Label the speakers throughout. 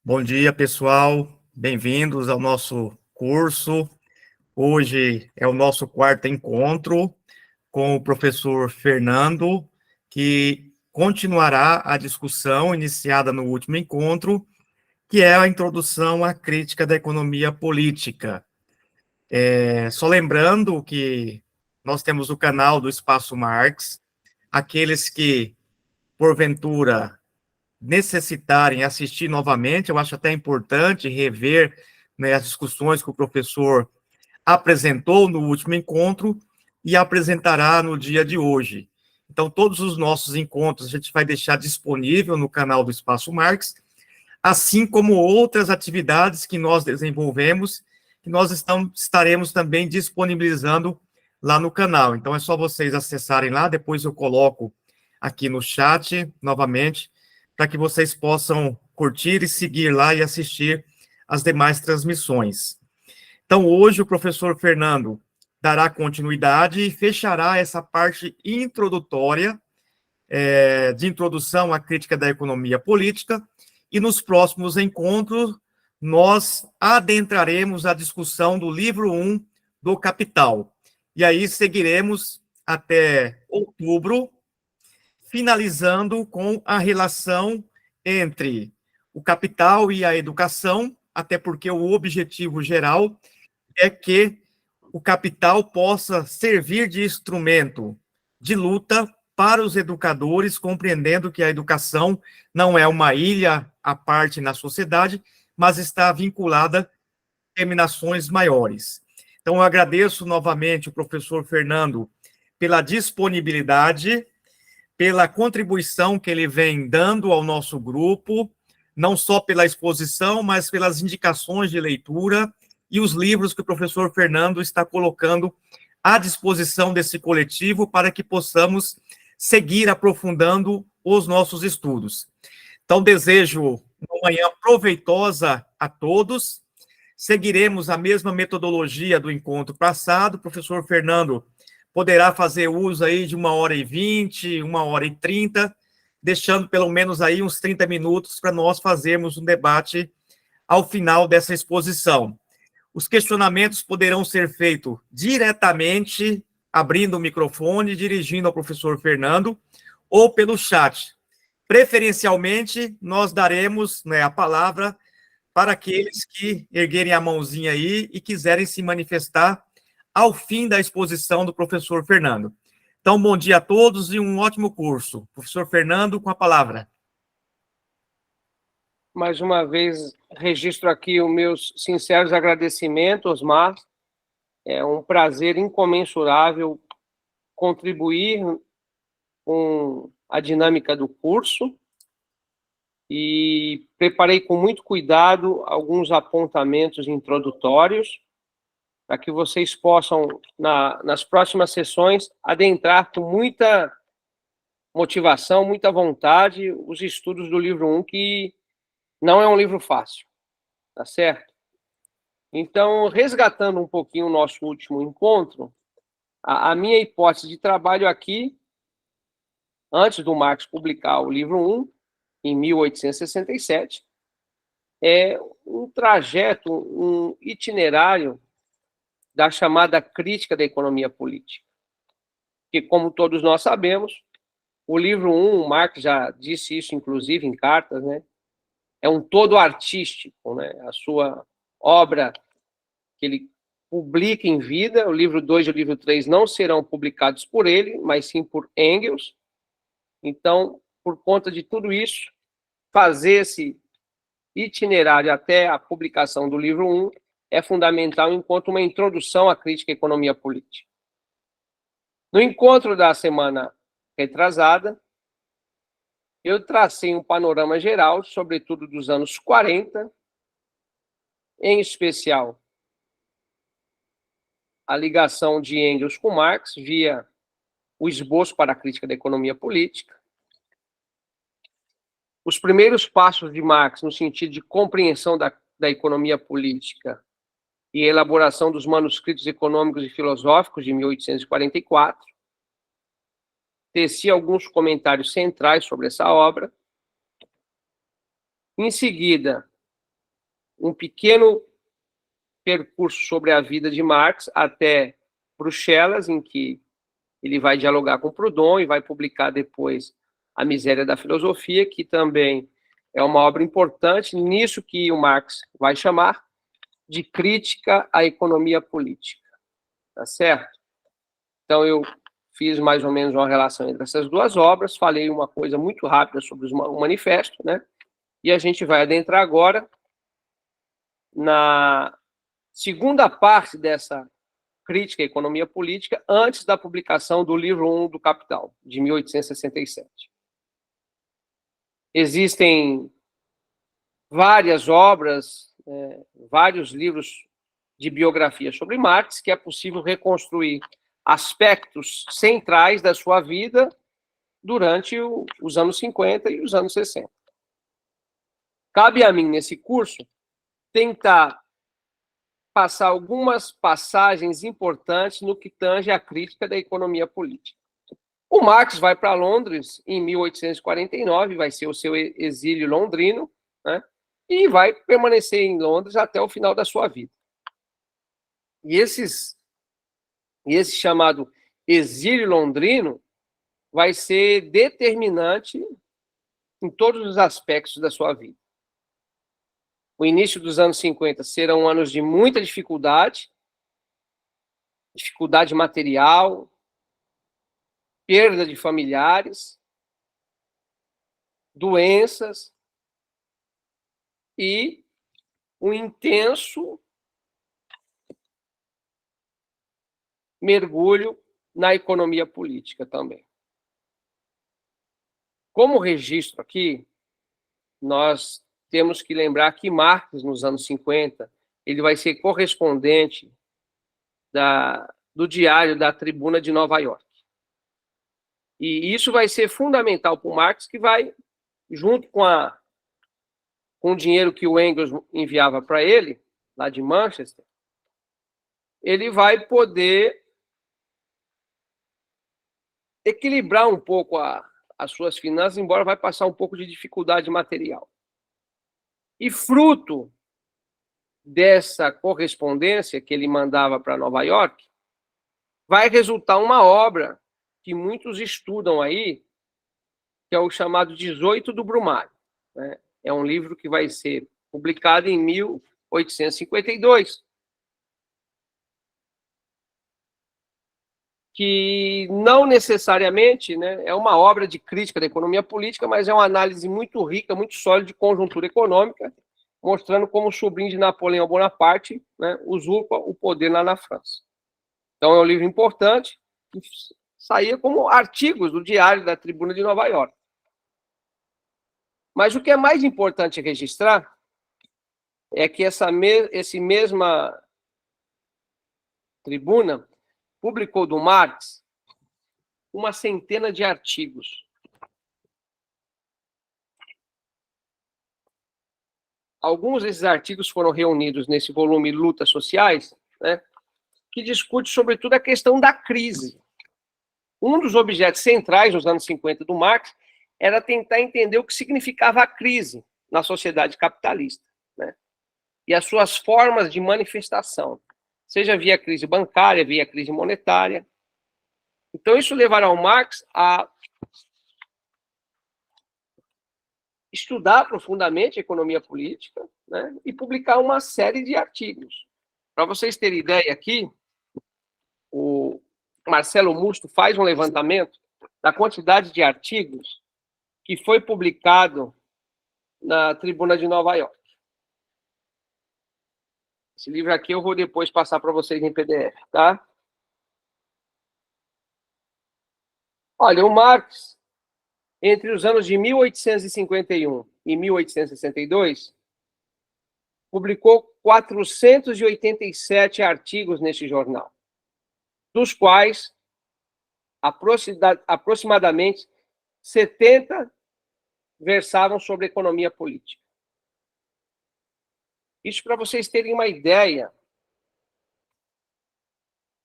Speaker 1: Bom dia, pessoal. Bem-vindos ao nosso curso. Hoje é o nosso quarto encontro com o professor Fernando, que continuará a discussão iniciada no último encontro, que é a introdução à crítica da economia política. Só lembrando que nós temos o canal do Espaço Marx. Aqueles que, porventura, necessitarem assistir novamente, eu acho até importante rever, né, as discussões que o professor apresentou no último encontro e apresentará no dia de hoje. Então, todos os nossos encontros a gente vai deixar disponível no canal do Espaço Marx, assim como outras atividades que nós desenvolvemos, que nós estaremos também disponibilizando lá no canal. Então, é só vocês acessarem lá, depois eu coloco aqui no chat, novamente, para que vocês possam curtir e seguir lá e assistir as demais transmissões. Então, hoje o professor Fernando dará continuidade e fechará essa parte introdutória, de introdução à crítica da economia política, e nos próximos encontros nós adentraremos a discussão do livro 1 do Capital. E aí seguiremos até outubro, finalizando com a relação entre o capital e a educação, até porque o objetivo geral é que o capital possa servir de instrumento de luta para os educadores, compreendendo que a educação não é uma ilha à parte na sociedade, mas está vinculada a determinações maiores. Então, eu agradeço novamente o professor Fernando pela disponibilidade, pela contribuição que ele vem dando ao nosso grupo, não só pela exposição, mas pelas indicações de leitura e os livros que o professor Fernando está colocando à disposição desse coletivo para que possamos seguir aprofundando os nossos estudos. Então, desejo uma manhã proveitosa a todos. Seguiremos a mesma metodologia do encontro passado. O professor Fernando poderá fazer uso aí de 1h20, 1h30, deixando pelo menos aí uns 30 minutos para nós fazermos um debate ao final dessa exposição. Os questionamentos poderão ser feitos diretamente, abrindo o microfone, dirigindo ao professor Fernando, ou pelo chat. Preferencialmente, nós daremos, né, a palavra para aqueles que erguerem a mãozinha aí e quiserem se manifestar ao fim da exposição do professor Fernando. Então, bom dia a todos e um ótimo curso. Professor Fernando, com a palavra.
Speaker 2: Mais uma vez, registro aqui os meus sinceros agradecimentos, Osmar. É um prazer incomensurável contribuir com a dinâmica do curso e preparei com muito cuidado alguns apontamentos introdutórios para que vocês possam, nas próximas sessões, adentrar com muita motivação, muita vontade, os estudos do livro 1, que não é um livro fácil, tá certo? Então, resgatando um pouquinho o nosso último encontro, a minha hipótese de trabalho aqui, antes do Marx publicar o livro 1, em 1867, é um trajeto, um itinerário da chamada crítica da economia política. Que, como todos nós sabemos, o livro 1, Marx já disse isso, inclusive, em cartas, né? É um todo artístico, né? A sua obra que ele publica em vida, o livro 2 e o livro 3 não serão publicados por ele, mas sim por Engels. Então, por conta de tudo isso, fazer esse itinerário até a publicação do livro 1 é fundamental enquanto uma introdução à crítica à economia política. No encontro da semana retrasada, eu tracei um panorama geral, sobretudo dos anos 40, em especial a ligação de Engels com Marx via o esboço para a crítica da economia política, os primeiros passos de Marx no sentido de compreensão da economia política e elaboração dos manuscritos econômicos e filosóficos de 1844, teci alguns comentários centrais sobre essa obra. Em seguida, um pequeno percurso sobre a vida de Marx até Bruxelas, em que ele vai dialogar com Proudhon e vai publicar depois A Miséria da Filosofia, que também é uma obra importante nisso que o Marx vai chamar de crítica à economia política. Tá certo? Então, eu fiz mais ou menos uma relação entre essas duas obras, falei uma coisa muito rápida sobre o manifesto, né? E a gente vai adentrar agora na segunda parte dessa crítica à economia política, antes da publicação do livro 1 do Capital, de 1867. Existem várias obras, vários livros de biografia sobre Marx, que é possível reconstruir aspectos centrais da sua vida durante os anos 50 e os anos 60. Cabe a mim, nesse curso, tentar passar algumas passagens importantes no que tange à crítica da economia política. O Marx vai para Londres em 1849, vai ser o seu exílio londrino, né? E vai permanecer em Londres até o final da sua vida. E esse chamado exílio londrino vai ser determinante em todos os aspectos da sua vida. O início dos anos 50 serão anos de muita dificuldade material, perda de familiares, doenças e um intenso mergulho na economia política também. Como registro aqui, nós temos que lembrar que Marx, nos anos 50, ele vai ser correspondente do Diário da Tribuna de Nova York. E isso vai ser fundamental para o Marx, que vai, junto com o dinheiro que o Engels enviava para ele, lá de Manchester, ele vai poder equilibrar um pouco as suas finanças, embora vai passar um pouco de dificuldade material. E fruto dessa correspondência que ele mandava para Nova York, vai resultar uma obra que muitos estudam aí, que é o chamado 18 do Brumário, né? É um livro que vai ser publicado em 1852, que não necessariamente, né, é uma obra de crítica da economia política, mas é uma análise muito rica, muito sólida de conjuntura econômica, mostrando como o sobrinho de Napoleão Bonaparte, né, usurpa o poder lá na França. Então, é um livro importante, que saía como artigos do Diário da Tribuna de Nova York. Mas o que é mais importante registrar é que esse mesma tribuna publicou do Marx uma centena de artigos. Alguns desses artigos foram reunidos nesse volume Lutas Sociais, né, que discute, sobretudo, a questão da crise. Um dos objetos centrais nos anos 50 do Marx era tentar entender o que significava a crise na sociedade capitalista, né, e as suas formas de manifestação, seja via crise bancária, via crise monetária. Então, isso levará o Marx a estudar profundamente a economia política, né, e publicar uma série de artigos. Para vocês terem ideia aqui, o Marcelo Musto faz um levantamento da quantidade de artigos que foi publicado na Tribuna de Nova York. Esse livro aqui eu vou depois passar para vocês em PDF, tá? Olha, o Marx, entre os anos de 1851 e 1862, publicou 487 artigos neste jornal, dos quais aproximadamente 70 versavam sobre economia política. Isso para vocês terem uma ideia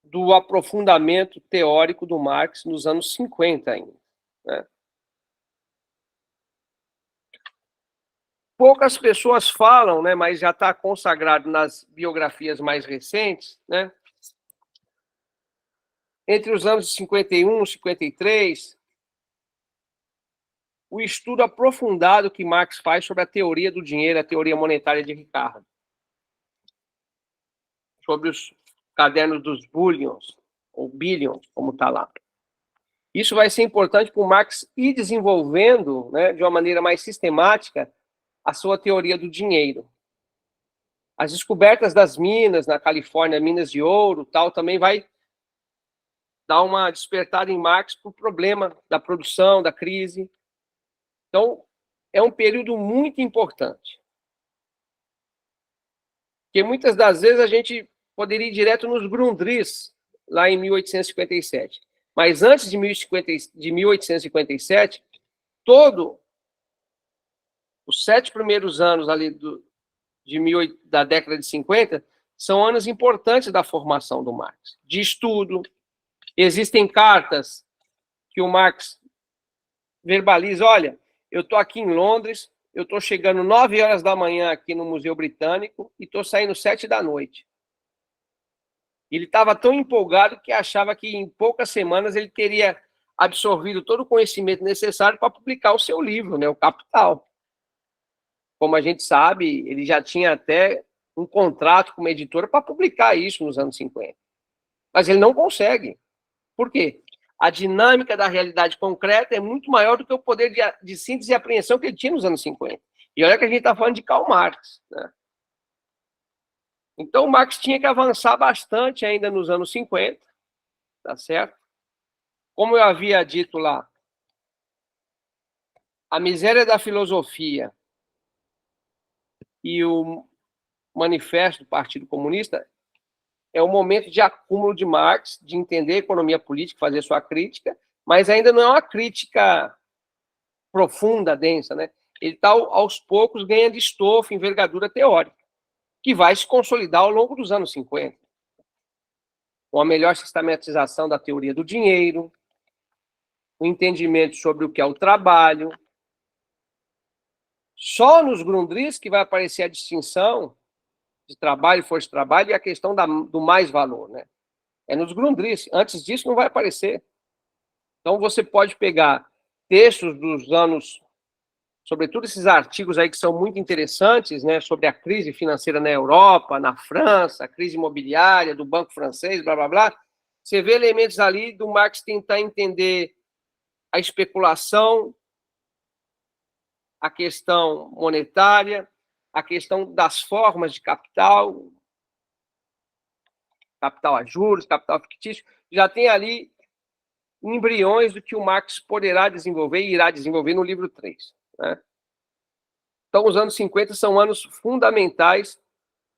Speaker 2: do aprofundamento teórico do Marx nos anos 50 ainda, né? poucas pessoas falam, né, mas já está consagrado nas biografias mais recentes, né? Entre os anos 51 e 53, o estudo aprofundado que Marx faz sobre a teoria do dinheiro, a teoria monetária de Ricardo, sobre os cadernos dos bullions, ou billions, como está lá. Isso vai ser importante para o Marx ir desenvolvendo, né, de uma maneira mais sistemática, a sua teoria do dinheiro. As descobertas das minas na Califórnia, minas de ouro, tal, também vai dar uma despertada em Marx para o problema da produção, da crise. Então, é um período muito importante. Porque muitas das vezes a gente poderia ir direto nos Grundrisse, lá em 1857. Mas antes de 1857, todo os 7 primeiros anos ali da década de 50 são anos importantes da formação do Marx, de estudo. Existem cartas que o Marx verbaliza, olha, eu estou aqui em Londres, eu estou chegando 9 horas da manhã aqui no Museu Britânico e estou saindo 7 da noite. Ele estava tão empolgado que achava que em poucas semanas ele teria absorvido todo o conhecimento necessário para publicar o seu livro, né, o Capital. Como a gente sabe, ele já tinha até um contrato com uma editora para publicar isso nos anos 50. Mas ele não consegue. Por quê? A dinâmica da realidade concreta é muito maior do que o poder de síntese e apreensão que ele tinha nos anos 50. E olha que a gente está falando de Karl Marx, né? Então, o Marx tinha que avançar bastante ainda nos anos 50, tá certo? Como eu havia dito lá, a miséria da filosofia e o manifesto do Partido Comunista é o momento de acúmulo de Marx, de entender a economia política, fazer sua crítica, mas ainda não é uma crítica profunda, densa, né? Ele está, aos poucos, ganhando estofo, envergadura teórica, que vai se consolidar ao longo dos anos 50. Uma melhor sistematização da teoria do dinheiro, o entendimento sobre o que é o trabalho. Só nos Grundrisse que vai aparecer a distinção de trabalho, força de trabalho, e a questão do mais-valor, né? É nos Grundrisse. Antes disso, não vai aparecer. Então, você pode pegar textos dos anos, sobretudo esses artigos aí que são muito interessantes, né, sobre a crise financeira na Europa, na França, a crise imobiliária do Banco Francês, blá, blá, blá. Você vê elementos ali do Marx tentar entender a especulação, a questão monetária, a questão das formas de capital, capital a juros, capital fictício, já tem ali embriões do que o Marx poderá desenvolver e irá desenvolver no livro 3. Né? Então, os anos 50 são anos fundamentais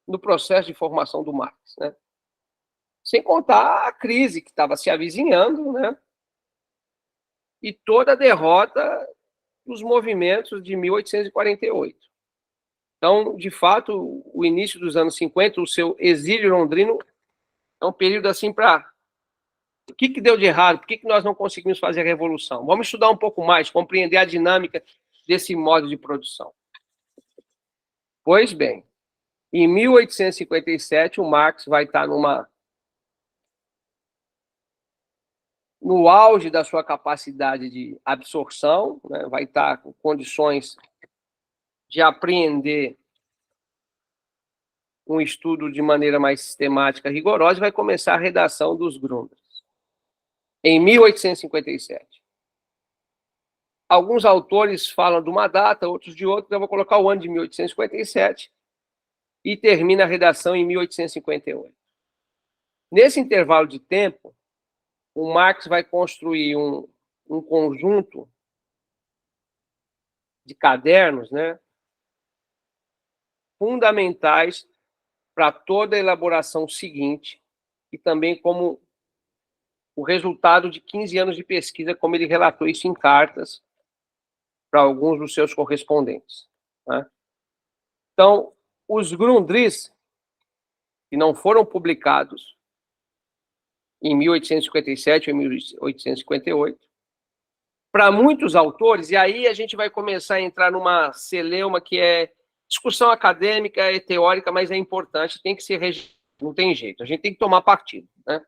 Speaker 2: no processo de formação do Marx. Né? Sem contar a crise que estava se avizinhando, né? E toda a derrota dos movimentos de 1848. Então, de fato, o início dos anos 50, o seu exílio londrino, é um período assim para... O que deu de errado? Por que nós não conseguimos fazer a revolução? Vamos estudar um pouco mais, compreender a dinâmica desse modo de produção. Pois bem, em 1857, o Marx vai estar no auge da sua capacidade de absorção, né? Vai estar com condições de apreender um estudo de maneira mais sistemática, rigorosa, e vai começar a redação dos Grundrisse. Em 1857. Alguns autores falam de uma data, outros de outra, eu vou colocar o ano de 1857, e termina a redação em 1858. Nesse intervalo de tempo, o Marx vai construir um conjunto de cadernos, né, fundamentais para toda a elaboração seguinte, e também como o resultado de 15 anos de pesquisa, como ele relatou isso em cartas para alguns dos seus correspondentes. Né? Então, os Grundrisse, que não foram publicados em 1857 ou 1858, para muitos autores, e aí a gente vai começar a entrar numa celeuma que é discussão acadêmica, é teórica, mas é importante, tem que ser não tem jeito, a gente tem que tomar partido, né?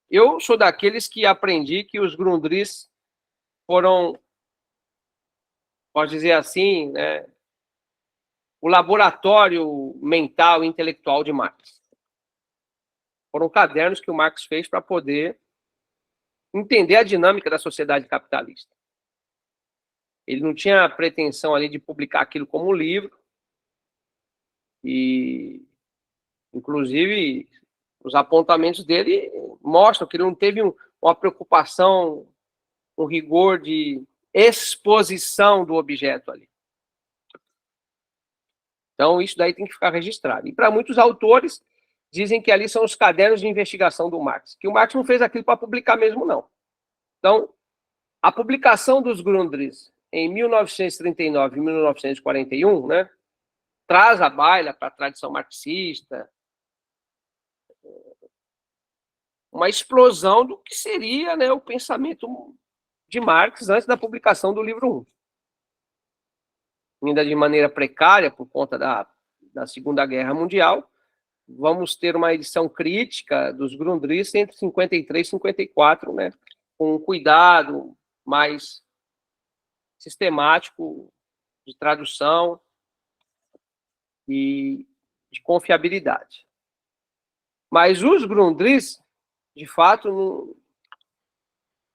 Speaker 2: Eu sou daqueles que aprendi que os Grundrisse foram, pode dizer assim, né, o laboratório mental e intelectual de Marx. Foram cadernos que o Marx fez para poder entender a dinâmica da sociedade capitalista. Ele não tinha a pretensão ali de publicar aquilo como livro, e, inclusive, os apontamentos dele mostram que ele não teve uma preocupação, um rigor de exposição do objeto ali. Então, isso daí tem que ficar registrado. E para muitos autores, dizem que ali são os cadernos de investigação do Marx, que o Marx não fez aquilo para publicar mesmo, não. Então, a publicação dos Grundrisse em 1939 e 1941, né, traz à baila para a tradição marxista uma explosão do que seria, né, o pensamento de Marx antes da publicação do livro 1. Ainda de maneira precária, por conta da Segunda Guerra Mundial, vamos ter uma edição crítica dos Grundrisse entre 53 e 54, né, com um cuidado mais sistemático de tradução e de confiabilidade. Mas os Grundrisse, de fato,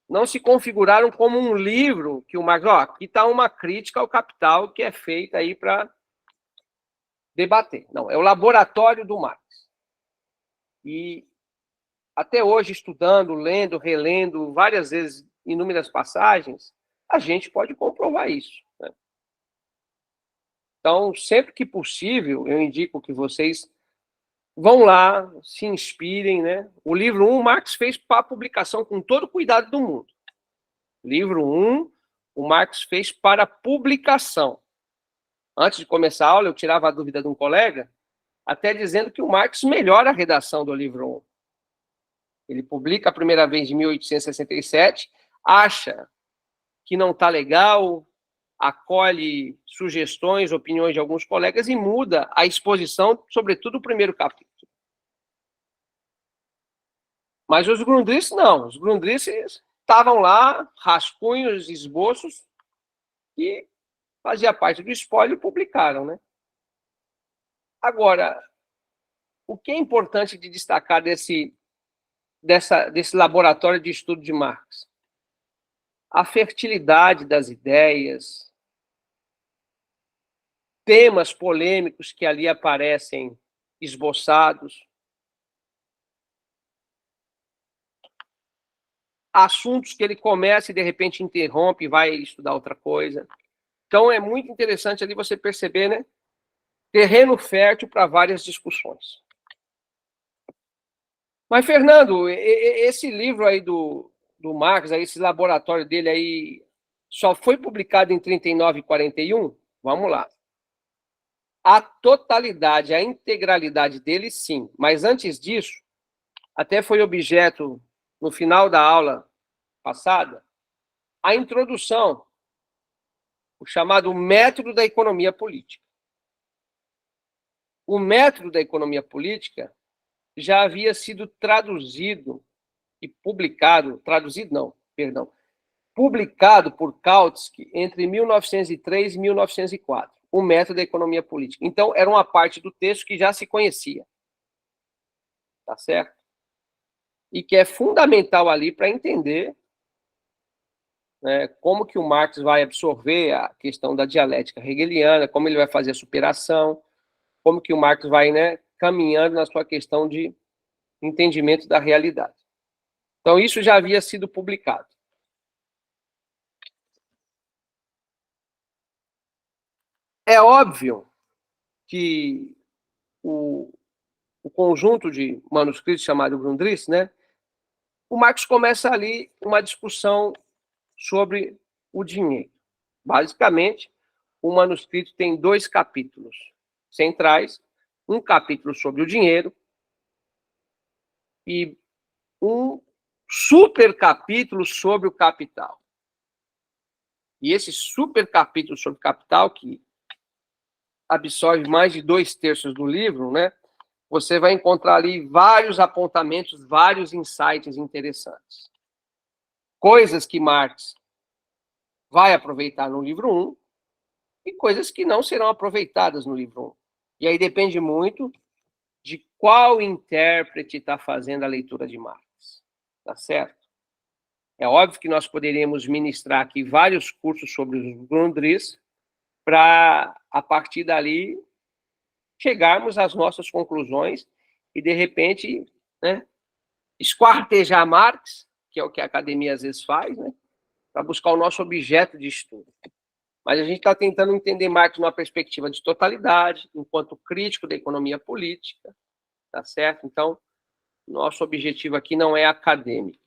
Speaker 2: não se configuraram como um livro que o Marx... aqui está uma crítica ao capital que é feita aí para debater. Não, é o laboratório do Marx. E até hoje, estudando, lendo, relendo várias vezes inúmeras passagens, a gente pode comprovar isso, né? Então, sempre que possível, eu indico que vocês vão lá, se inspirem, né? O livro 1, Marx fez para publicação com todo o cuidado do mundo. Livro 1, o Marx fez para publicação. Antes de começar a aula, eu tirava a dúvida de um colega, até dizendo que o Marx melhora a redação do livro 1. Ele publica a primeira vez em 1867, acha que não está legal, acolhe sugestões, opiniões de alguns colegas e muda a exposição, sobretudo o primeiro capítulo. Mas os Grundrisse não. Os Grundrisse estavam lá, rascunhos, esboços, que fazia parte do espólio e publicaram, né? Agora, o que é importante de destacar desse laboratório de estudo de Marx? A fertilidade das ideias, temas polêmicos que ali aparecem esboçados, assuntos que ele começa e de repente interrompe e vai estudar outra coisa. Então é muito interessante ali você perceber, né? Terreno fértil para várias discussões. Mas, Fernando, esse livro aí do Marx, aí, esse laboratório dele aí, só foi publicado em 39 e 41? Vamos lá. A totalidade, a integralidade dele, sim. Mas antes disso, até foi objeto, no final da aula passada, a introdução, o chamado método da economia política. O método da economia política já havia sido traduzido e publicado, publicado por Kautsky entre 1903 e 1904, o método da economia política. Então, era uma parte do texto que já se conhecia. Tá certo? E que é fundamental ali para entender, né, como que o Marx vai absorver a questão da dialética hegeliana, como ele vai fazer a superação, como que o Marx vai, né, caminhando na sua questão de entendimento da realidade. Então, isso já havia sido publicado. É óbvio que o conjunto de manuscritos chamado Grundrisse, né, o Marx começa ali uma discussão sobre o dinheiro. Basicamente, o manuscrito tem 2 capítulos centrais, um capítulo sobre o dinheiro e um super capítulo sobre o capital. E esse super capítulo sobre capital, que absorve mais de 2/3 do livro, né? Você vai encontrar ali vários apontamentos, vários insights interessantes. Coisas que Marx vai aproveitar no livro 1 e coisas que não serão aproveitadas no livro 1. E aí depende muito de qual intérprete está fazendo a leitura de Marx. Tá certo? É óbvio que nós poderíamos ministrar aqui vários cursos sobre os Grundrisse para, a partir dali, chegarmos às nossas conclusões e, de repente, né, esquartejar Marx, que é o que a academia às vezes faz, né, para buscar o nosso objeto de estudo. Mas a gente está tentando entender Marx numa perspectiva de totalidade, enquanto crítico da economia política, tá certo? Então, nosso objetivo aqui não é acadêmico.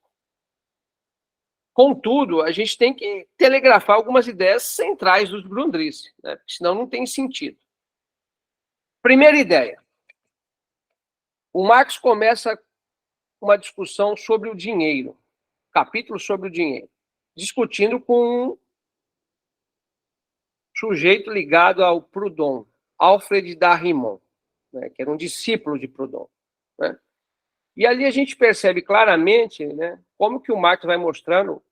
Speaker 2: Contudo, a gente tem que telegrafar algumas ideias centrais dos Grundrisse, né? Senão não tem sentido. Primeira ideia. O Marx começa uma discussão sobre o dinheiro, capítulo sobre o dinheiro, discutindo com um sujeito ligado ao Proudhon, Alfred d'Arrimon, né, que era um discípulo de Proudhon, né? E ali a gente percebe claramente, né, como que o Marx vai mostrando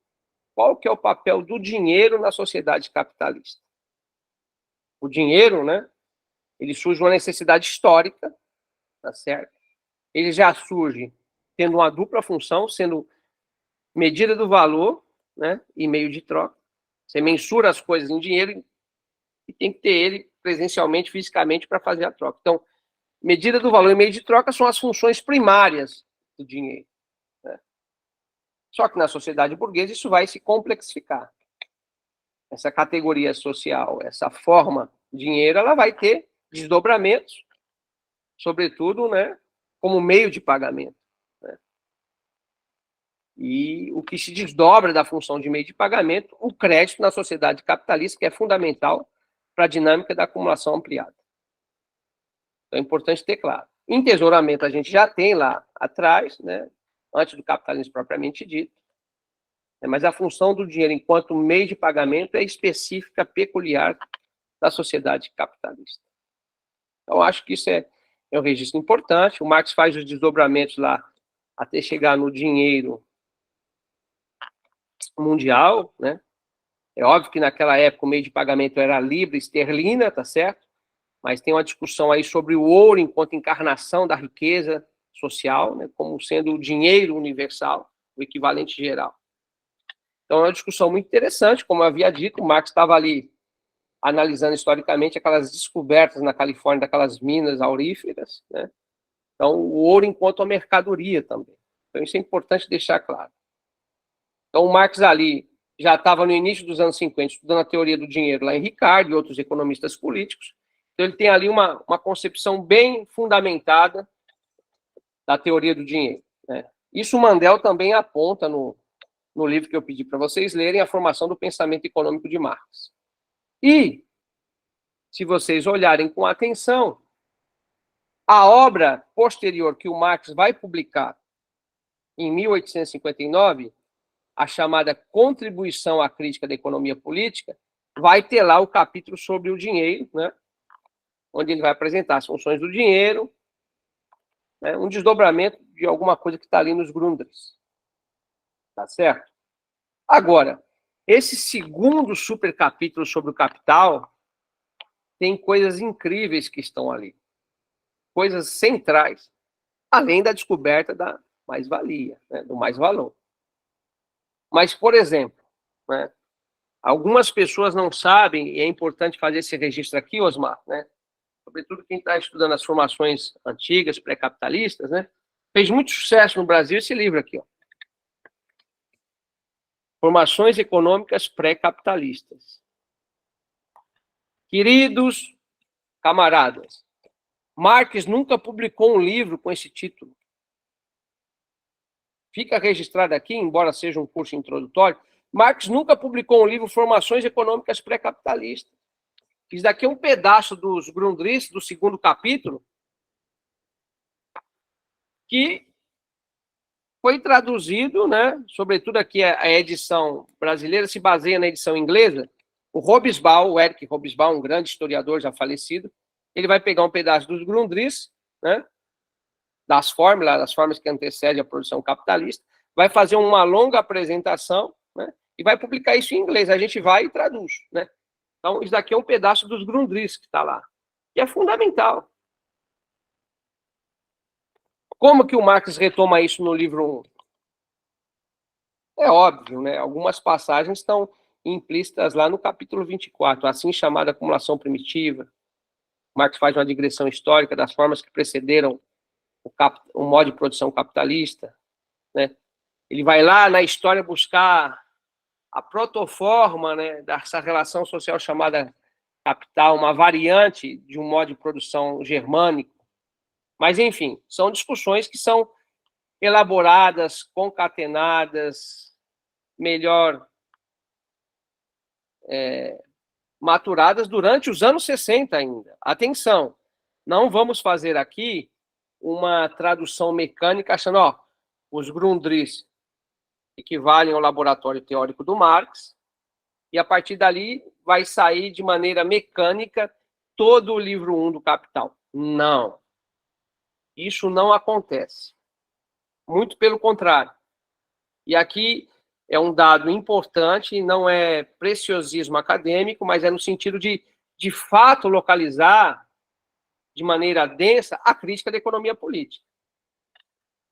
Speaker 2: qual que é o papel do dinheiro na sociedade capitalista. O dinheiro, né, ele surge uma necessidade histórica, tá certo? Ele já surge tendo uma dupla função, sendo medida do valor, né, e meio de troca. Você mensura as coisas em dinheiro e tem que ter ele presencialmente, fisicamente, para fazer a troca. Então, medida do valor e meio de troca são as funções primárias do dinheiro, né? Só que na sociedade burguesa isso vai se complexificar. Essa categoria social, essa forma de dinheiro, ela vai ter desdobramentos, sobretudo, né, como meio de pagamento, né? E o que se desdobra da função de meio de pagamento, o crédito na sociedade capitalista, que é fundamental para a dinâmica da acumulação ampliada. Então é importante ter claro. Entesouramento a gente já tem lá atrás, né, antes do capitalismo propriamente dito, mas a função do dinheiro enquanto meio de pagamento é específica, peculiar da sociedade capitalista. Então acho que isso é um registro importante. O Marx faz os desdobramentos lá até chegar no dinheiro mundial, né? É óbvio que naquela época o meio de pagamento era a libra esterlina, tá certo? Mas tem uma discussão aí sobre o ouro enquanto encarnação da riqueza social, né, como sendo o dinheiro universal, o equivalente geral. Então é uma discussão muito interessante, como eu havia dito, o Marx estava ali analisando historicamente aquelas descobertas na Califórnia daquelas minas auríferas, né? Então o ouro enquanto uma mercadoria também. Então isso é importante deixar claro. Então o Marx ali já estava no início dos anos 50 estudando a teoria do dinheiro lá em Ricardo e outros economistas políticos. Então ele tem ali uma concepção bem fundamentada da teoria do dinheiro, né? Isso o Mandel também aponta no livro que eu pedi para vocês lerem, A Formação do Pensamento Econômico de Marx. E, se vocês olharem com atenção, a obra posterior que o Marx vai publicar em 1859, a chamada Contribuição à Crítica da Economia Política, vai ter lá o capítulo sobre o dinheiro, né, onde ele vai apresentar as funções do dinheiro, né, um desdobramento de alguma coisa que está ali nos Grundrisse. Tá certo? Agora, esse segundo super capítulo sobre o capital tem coisas incríveis que estão ali. Coisas centrais, além da descoberta da mais-valia, né, do mais-valor. Mas, por exemplo, né, algumas pessoas não sabem, e é importante fazer esse registro aqui, Osmar, né, sobretudo quem está estudando as formações antigas, pré-capitalistas, né, fez muito sucesso no Brasil esse livro aqui, ó. Formações Econômicas Pré-Capitalistas. Queridos camaradas, Marx nunca publicou um livro com esse título. Fica registrado aqui, embora seja um curso introdutório, Marx nunca publicou um livro Formações Econômicas Pré-Capitalistas. Isso daqui é um pedaço dos Grundrisse, do segundo capítulo, que foi traduzido, né? Sobretudo aqui a edição brasileira se baseia na edição inglesa. O Hobsbawm, o Eric Hobsbawm, um grande historiador já falecido, ele vai pegar um pedaço dos Grundrisse, né? Das formas que antecedem a produção capitalista, vai fazer uma longa apresentação, né? E vai publicar isso em inglês. A gente vai e traduz, né? Então, isso daqui é um pedaço dos Grundrisse que está lá. E é fundamental. Como que o Marx retoma isso no livro 1? É óbvio, né? Algumas passagens estão implícitas lá no capítulo 24, assim chamada acumulação primitiva. Marx faz uma digressão histórica das formas que precederam o modo de produção capitalista, né? Ele vai lá na história buscar a protoforma, né, dessa relação social chamada capital, uma variante de um modo de produção germânico. Mas, enfim, são discussões que são elaboradas, concatenadas, melhor maturadas durante os anos 60 ainda. Atenção, não vamos fazer aqui uma tradução mecânica achando, ó, os Grundrisse equivalem ao laboratório teórico do Marx, e a partir dali vai sair de maneira mecânica todo o livro 1 do Capital. Não. Isso não acontece. Muito pelo contrário. E aqui é um dado importante, não é preciosismo acadêmico, mas é no sentido de fato, localizar de maneira densa a crítica da economia política.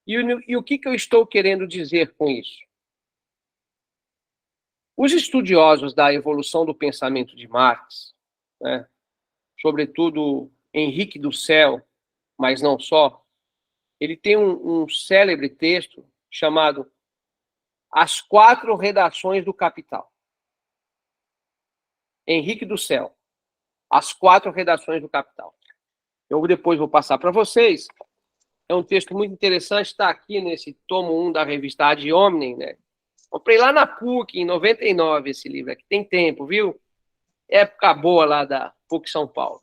Speaker 2: E o que eu estou querendo dizer com isso? Os estudiosos da evolução do pensamento de Marx, né, sobretudo Henrique Dussel, mas não só, ele tem um célebre texto chamado As 4 Redações do Capital. Henrique Dussel, As 4 Redações do Capital. Eu depois vou passar para vocês. É um texto muito interessante, está aqui nesse tomo 1 da revista Ad Hominem, né? Comprei lá na PUC, em 99, esse livro aqui. Tem tempo, viu? Época boa lá da PUC São Paulo.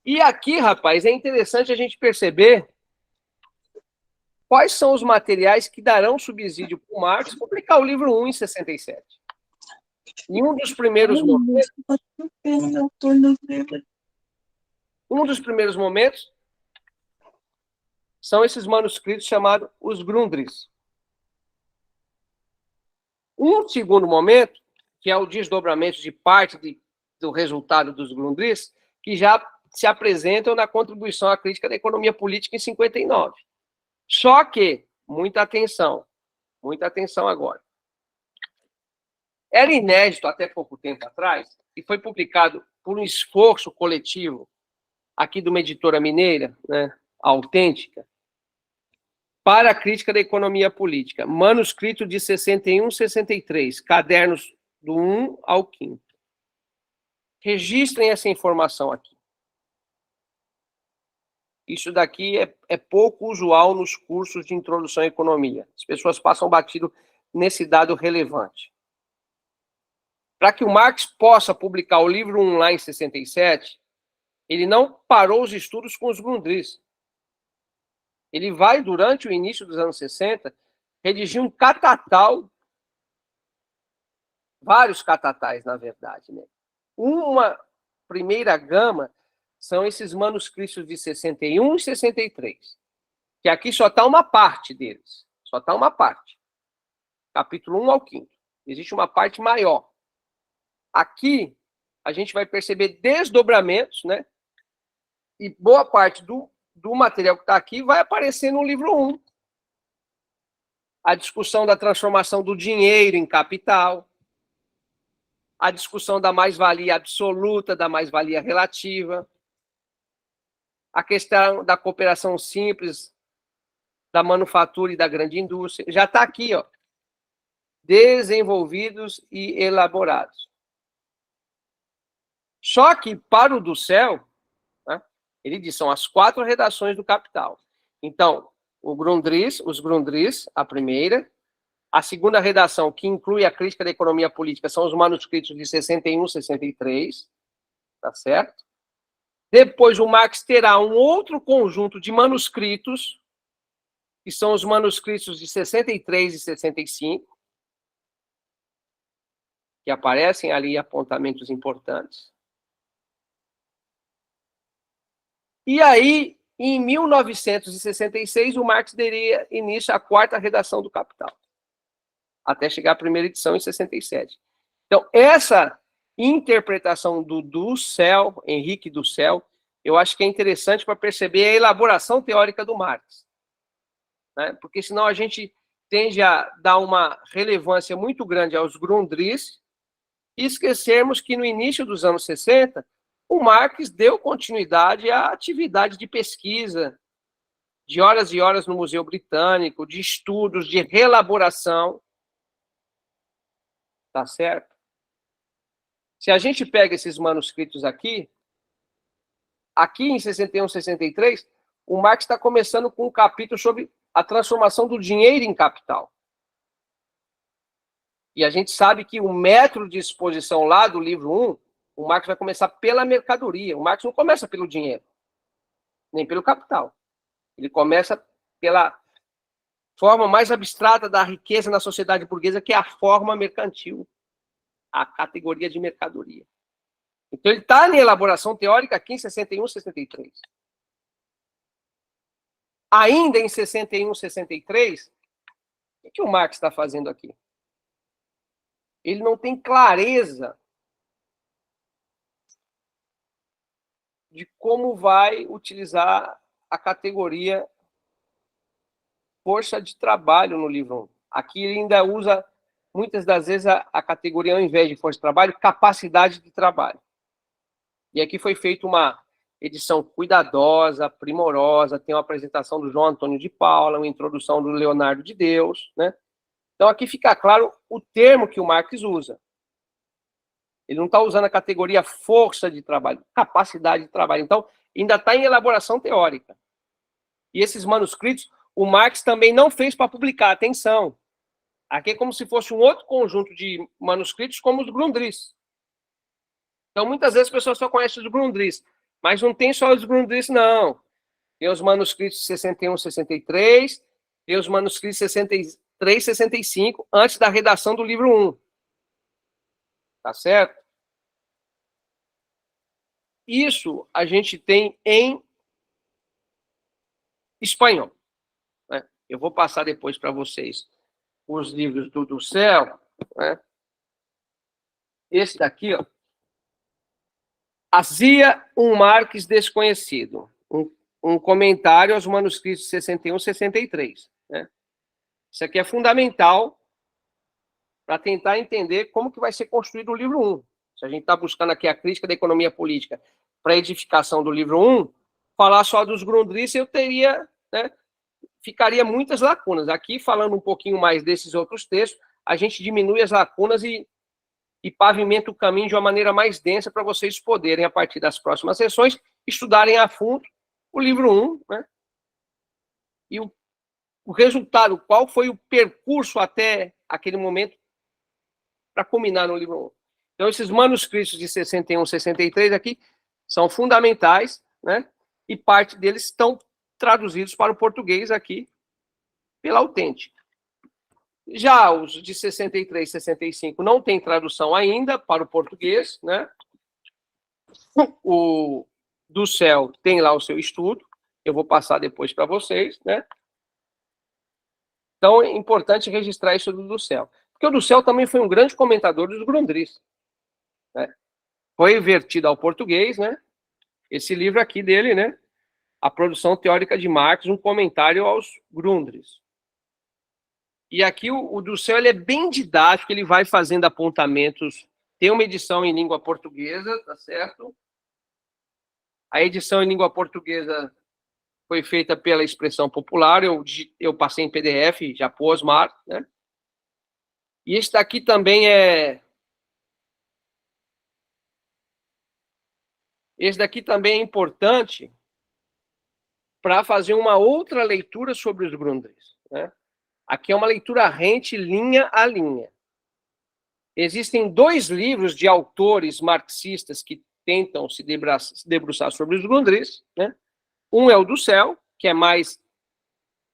Speaker 2: E aqui, rapaz, é interessante a gente perceber quais são os materiais que darão subsídio para o Marx publicar o livro 1 em 67. Em um dos primeiros momentos, são esses manuscritos chamados os Grundrisse. Um segundo momento, que é o desdobramento de parte do resultado dos Grundrisse, que já se apresentam na contribuição à crítica da economia política em 59. Só que, muita atenção agora. Era inédito até pouco tempo atrás, e foi publicado por um esforço coletivo aqui de uma editora mineira, né, Autêntica, para a crítica da economia política, manuscrito de 61, 63, cadernos do 1 ao 5. Registrem essa informação aqui. Isso daqui é pouco usual nos cursos de introdução à economia. As pessoas passam batido nesse dado relevante. Para que o Marx possa publicar o livro 1 lá em 67, ele não parou os estudos com os Grundrisse. Ele vai, durante o início dos anos 60, redigir um catatal, vários catatais, na verdade, né? Uma primeira gama são esses manuscritos de 61 e 63, que aqui só está uma parte deles, só está uma parte. Capítulo 1 ao 5. Existe uma parte maior. Aqui, a gente vai perceber desdobramentos, né? E boa parte do material que está aqui vai aparecer no livro 1. A discussão da transformação do dinheiro em capital, a discussão da mais-valia absoluta, da mais-valia relativa, a questão da cooperação simples, da manufatura e da grande indústria. Já está aqui, ó, desenvolvidos e elaborados. Só que, para o Dussel, né, ele diz, são as 4 redações do Capital. Então, os Grundrisse, a primeira. A segunda redação, que inclui a crítica da economia política, são os manuscritos de 61 e 63. Tá certo? Depois, o Marx terá um outro conjunto de manuscritos, que são os manuscritos de 63 e 65, que aparecem ali apontamentos importantes. E aí, em 1966, o Marx daria início à quarta redação do Capital, até chegar à primeira edição em 67. Então, essa interpretação do Dussel, Henrique Dussel, eu acho que é interessante para perceber a elaboração teórica do Marx, né? Porque senão a gente tende a dar uma relevância muito grande aos Grundrisse e esquecermos que no início dos anos 60, o Marx deu continuidade à atividade de pesquisa, de horas e horas no Museu Britânico, de estudos, de reelaboração. Tá certo? Se a gente pega esses manuscritos aqui em 61, 63, o Marx está começando com um capítulo sobre a transformação do dinheiro em capital. E a gente sabe que o método de exposição lá do livro 1, o Marx vai começar pela mercadoria. O Marx não começa pelo dinheiro, nem pelo capital. Ele começa pela forma mais abstrata da riqueza na sociedade burguesa, que é a forma mercantil, a categoria de mercadoria. Então, ele está em elaboração teórica aqui em 61, 63. Ainda em 61, 63, o que o Marx está fazendo aqui? Ele não tem clareza de como vai utilizar a categoria força de trabalho no livro 1. Aqui ele ainda usa, muitas das vezes, a categoria, ao invés de força de trabalho, capacidade de trabalho. E aqui foi feita uma edição cuidadosa, primorosa, tem uma apresentação do João Antônio de Paula, uma introdução do Leonardo de Deus, né? Então, aqui fica claro o termo que o Marx usa. Ele não está usando a categoria força de trabalho, capacidade de trabalho. Então, ainda está em elaboração teórica. E esses manuscritos, o Marx também não fez para publicar, atenção. Aqui é como se fosse um outro conjunto de manuscritos, como os Grundrisse. Então, muitas vezes as pessoas só conhecem os Grundrisse, mas não tem só os Grundrisse, não. Tem os manuscritos de 61, 63, tem os manuscritos de 63, 65, antes da redação do livro 1. Tá certo? Isso a gente tem em espanhol, né? Eu vou passar depois para vocês os livros do Dussel, né? Esse daqui, ó. Havia um Marx desconhecido. Um comentário aos manuscritos de 61, 63. Né? Isso aqui é fundamental para tentar entender como que vai ser construído o livro 1. Se a gente está buscando aqui a crítica da economia política para a edificação do livro 1, falar só dos Grundrisse, eu teria, né, ficaria muitas lacunas. Aqui, falando um pouquinho mais desses outros textos, a gente diminui as lacunas e pavimenta o caminho de uma maneira mais densa para vocês poderem, a partir das próximas sessões, estudarem a fundo o livro 1, né? E o resultado, qual foi o percurso até aquele momento para culminar no livro 1. Então, esses manuscritos de 61, 63 aqui são fundamentais, né? E parte deles estão traduzidos para o português aqui pela Autêntica. Já os de 63, 65 não tem tradução ainda para o português, né? O Dussel tem lá o seu estudo, eu vou passar depois para vocês, né? Então, é importante registrar isso do Dussel. Porque o Dussel também foi um grande comentador dos Grundrisse, né? Foi vertido ao português, né? Esse livro aqui dele, né? A Produção Teórica de Marx, um comentário aos Grundrisse. E aqui o Dussel, ele é bem didático, ele vai fazendo apontamentos. Tem uma edição em língua portuguesa, tá certo? A edição em língua portuguesa foi feita pela Expressão Popular, eu passei em PDF, já pôs Mar, né? E esse daqui também é... Esse daqui também é importante para fazer uma outra leitura sobre os Grundrisse, né? Aqui é uma leitura rente, linha a linha. Existem 2 livros de autores marxistas que tentam se debruçar sobre os Grundrisse, né? Um é o Dussel, que é mais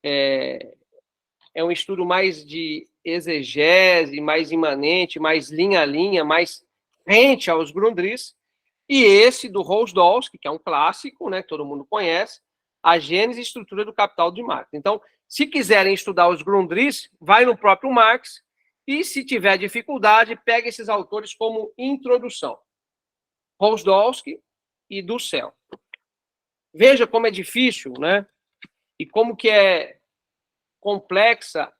Speaker 2: é um estudo mais de exegese, mais imanente, mais linha a linha, mais rente aos Grundrisse, e esse do Rosdolsky, que é um clássico, né, que todo mundo conhece, A Gênese e Estrutura do Capital de Marx. Então, se quiserem estudar os Grundrisse, vai no próprio Marx, e se tiver dificuldade, pega esses autores como introdução. Rosdolsky e Dussel. Veja como é difícil, né? E como que é complexa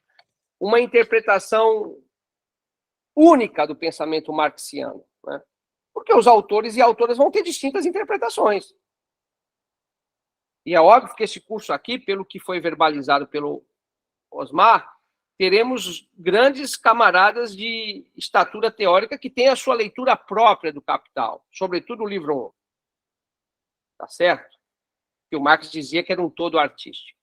Speaker 2: uma interpretação única do pensamento marxiano, né? Porque os autores e autoras vão ter distintas interpretações. E é óbvio que esse curso aqui, pelo que foi verbalizado pelo Osmar, teremos grandes camaradas de estatura teórica que têm a sua leitura própria do Capital, sobretudo o livro 1. Tá certo? Que o Marx dizia que era um todo artístico.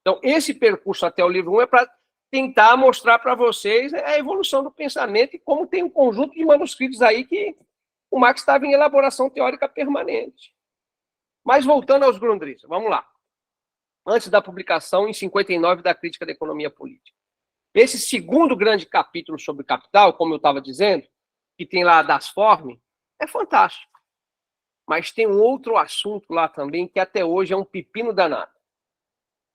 Speaker 2: Então, esse percurso até o livro 1 é para tentar mostrar para vocês a evolução do pensamento e como tem um conjunto de manuscritos aí que o Marx estava em elaboração teórica permanente. Mas voltando aos Grundrisse, vamos lá. Antes da publicação, em 59, da Crítica da Economia Política. Esse segundo grande capítulo sobre Capital, como eu estava dizendo, que tem lá Das Formes, é fantástico. Mas tem um outro assunto lá também que até hoje é um pepino danado.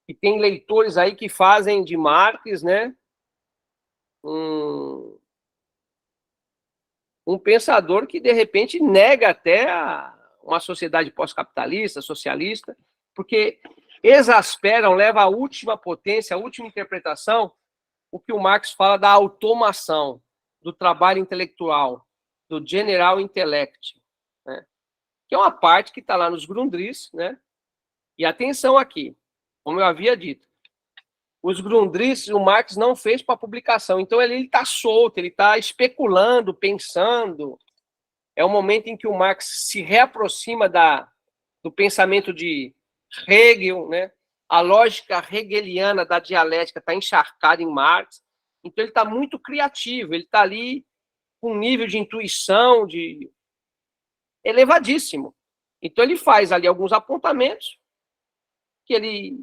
Speaker 2: E tem leitores aí que fazem de Marx, né, um pensador que, de repente, nega até uma sociedade pós-capitalista, socialista, porque exasperam, leva à última potência, à última interpretação, o que o Marx fala da automação, do trabalho intelectual, do general intellect, né? Que é uma parte que está lá nos Grundrisse, né? E atenção aqui, como eu havia dito, os Grundrisse o Marx não fez para publicação, então ele está solto, ele está especulando, pensando. É o momento em que o Marx se reaproxima do pensamento de Hegel, né? A lógica hegeliana da dialética está encharcada em Marx, então ele está muito criativo, ele está ali com um nível de intuição elevadíssimo. Então ele faz ali alguns apontamentos que ele,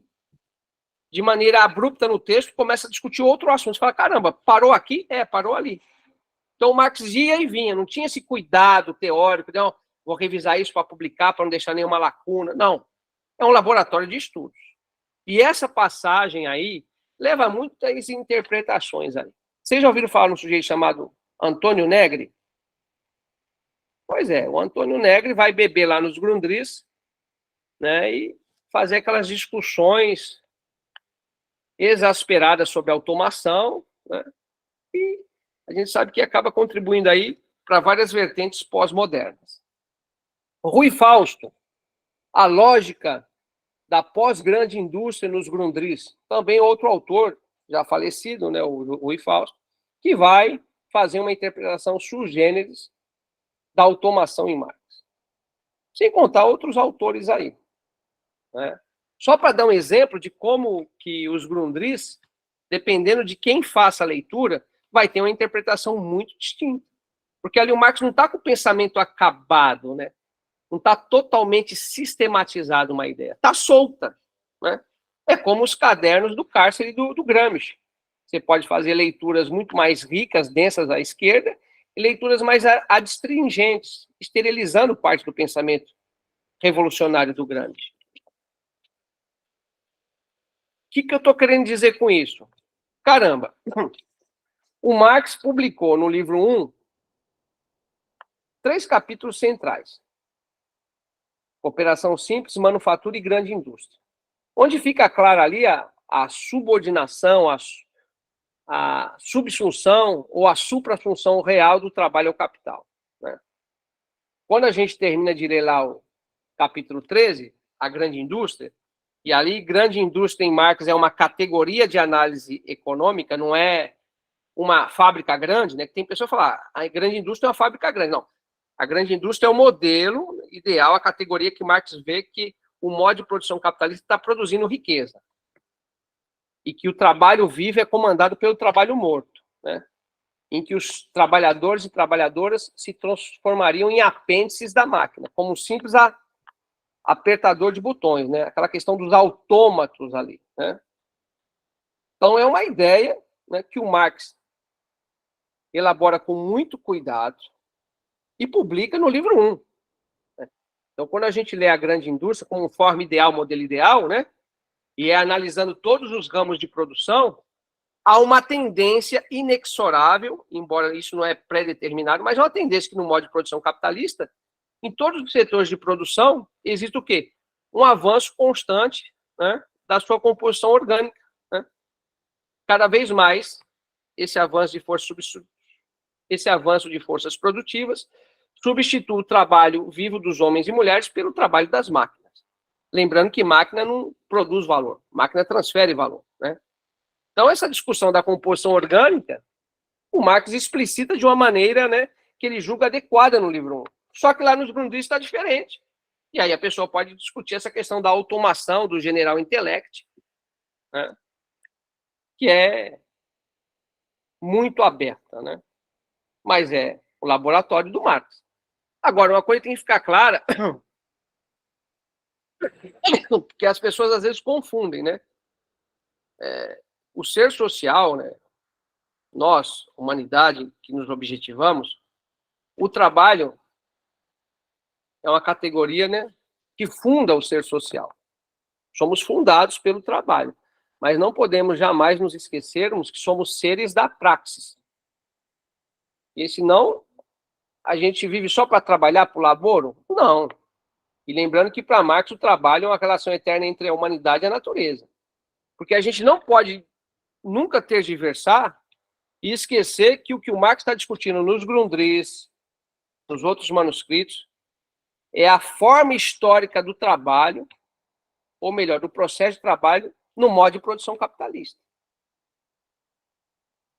Speaker 2: de maneira abrupta no texto, começa a discutir outro assunto. Você fala, caramba, parou aqui? Parou ali. Então o Marx ia e vinha, não tinha esse cuidado teórico, não, vou revisar isso para publicar, para não deixar nenhuma lacuna. Não, é um laboratório de estudos. E essa passagem aí leva a muitas interpretações aí. Vocês já ouviram falar num sujeito chamado Antônio Negri? Pois é, o Antônio Negri vai beber lá nos Grundrisse, né, e fazer aquelas discussões exasperadas sobre automação, né, e a gente sabe que acaba contribuindo aí para várias vertentes pós-modernas. Rui Fausto, a lógica da pós-grande indústria nos Grundrisse, também outro autor, já falecido, né, o Rui Fausto, que vai fazer uma interpretação sui generis da automação em Marx. Sem contar outros autores aí, né? Só para dar um exemplo de como que os Grundrisse, dependendo de quem faça a leitura, vai ter uma interpretação muito distinta. Porque ali o Marx não está com o pensamento acabado, né? Não está totalmente sistematizado uma ideia. Está solta, né? É como os cadernos do cárcere do Gramsci. Você pode fazer leituras muito mais ricas, densas à esquerda, e leituras mais adstringentes, esterilizando parte do pensamento revolucionário do Gramsci. O que eu estou querendo dizer com isso? Caramba, o Marx publicou no livro 1 3 capítulos centrais. Cooperação simples, manufatura e grande indústria. Onde fica clara ali a subordinação, a subsunção ou a suprafunção real do trabalho ao capital, né? Quando a gente termina de ler lá o capítulo 13, a grande indústria, e ali grande indústria em Marx é uma categoria de análise econômica, não é uma fábrica grande, né? Que tem pessoa que fala, a grande indústria é uma fábrica grande. Não. A grande indústria é o modelo ideal, a categoria que Marx vê que o modo de produção capitalista está produzindo riqueza. E que o trabalho vivo é comandado pelo trabalho morto, né? Em que os trabalhadores e trabalhadoras se transformariam em apêndices da máquina, como um simples apertador de botões, né? Aquela questão dos autômatos ali, né? Então, é uma ideia, né, que o Marx elabora com muito cuidado e publica no livro 1. Né? Então, quando a gente lê a grande indústria como forma ideal, modelo ideal, né, e é analisando todos os ramos de produção, há uma tendência inexorável, embora isso não é pré-determinado, mas é uma tendência que no modo de produção capitalista, em todos os setores de produção, existe o quê? Um avanço constante, né, da sua composição orgânica. Né? Cada vez mais, esse avanço de forças produtivas substitui o trabalho vivo dos homens e mulheres pelo trabalho das máquinas. Lembrando que máquina não produz valor, máquina transfere valor. Né? Então, essa discussão da composição orgânica, o Marx explicita de uma maneira, né, que ele julga adequada no livro 1. Só que lá nos Grundrisse está diferente. E aí a pessoa pode discutir essa questão da automação do general intellect, né, que é muito aberta, né? Mas é o laboratório do Marx. Agora, uma coisa tem que ficar clara, porque as pessoas às vezes confundem, né? O ser social, né? Nós, humanidade, que nos objetivamos, o trabalho é uma categoria, né, que funda o ser social. Somos fundados pelo trabalho, mas não podemos jamais nos esquecermos que somos seres da praxis. E senão, a gente vive só para trabalhar, para o laboro? Não. E lembrando que para Marx o trabalho é uma relação eterna entre a humanidade e a natureza. Porque a gente não pode nunca tergiversar e esquecer que o Marx está discutindo nos Grundrisse, nos outros manuscritos, é a forma histórica do trabalho, ou melhor, do processo de trabalho no modo de produção capitalista,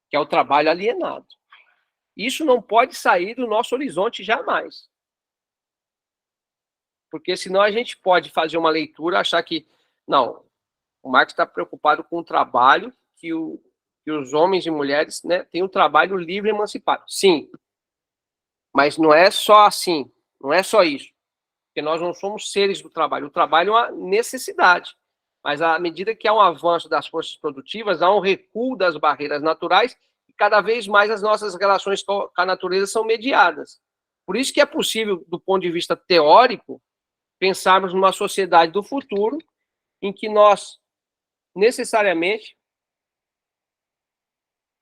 Speaker 2: que é o trabalho alienado. Isso não pode sair do nosso horizonte jamais. Porque senão a gente pode fazer uma leitura, achar que, não, o Marx está preocupado com o trabalho, que os homens e mulheres, né, têm um trabalho livre e emancipado. Sim, mas não é só assim, não é só isso. Porque nós não somos seres do trabalho. O trabalho é uma necessidade. Mas à medida que há um avanço das forças produtivas, há um recuo das barreiras naturais e cada vez mais as nossas relações com a natureza são mediadas. Por isso que é possível, do ponto de vista teórico, pensarmos numa sociedade do futuro em que nós necessariamente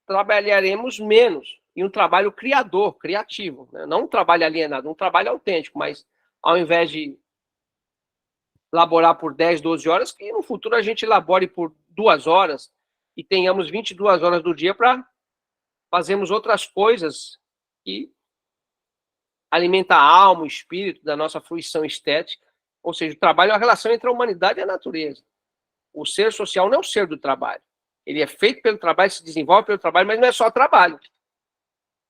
Speaker 2: trabalharemos menos em um trabalho criador, criativo, né? Não um trabalho alienado, um trabalho autêntico, mas ao invés de laborar por 10, 12 horas, que no futuro a gente labore por 2 horas e tenhamos 22 horas do dia para fazermos outras coisas que alimentam a alma, o espírito, da nossa fruição estética. Ou seja, o trabalho é uma relação entre a humanidade e a natureza. O ser social não é o ser do trabalho. Ele é feito pelo trabalho, se desenvolve pelo trabalho, mas não é só trabalho.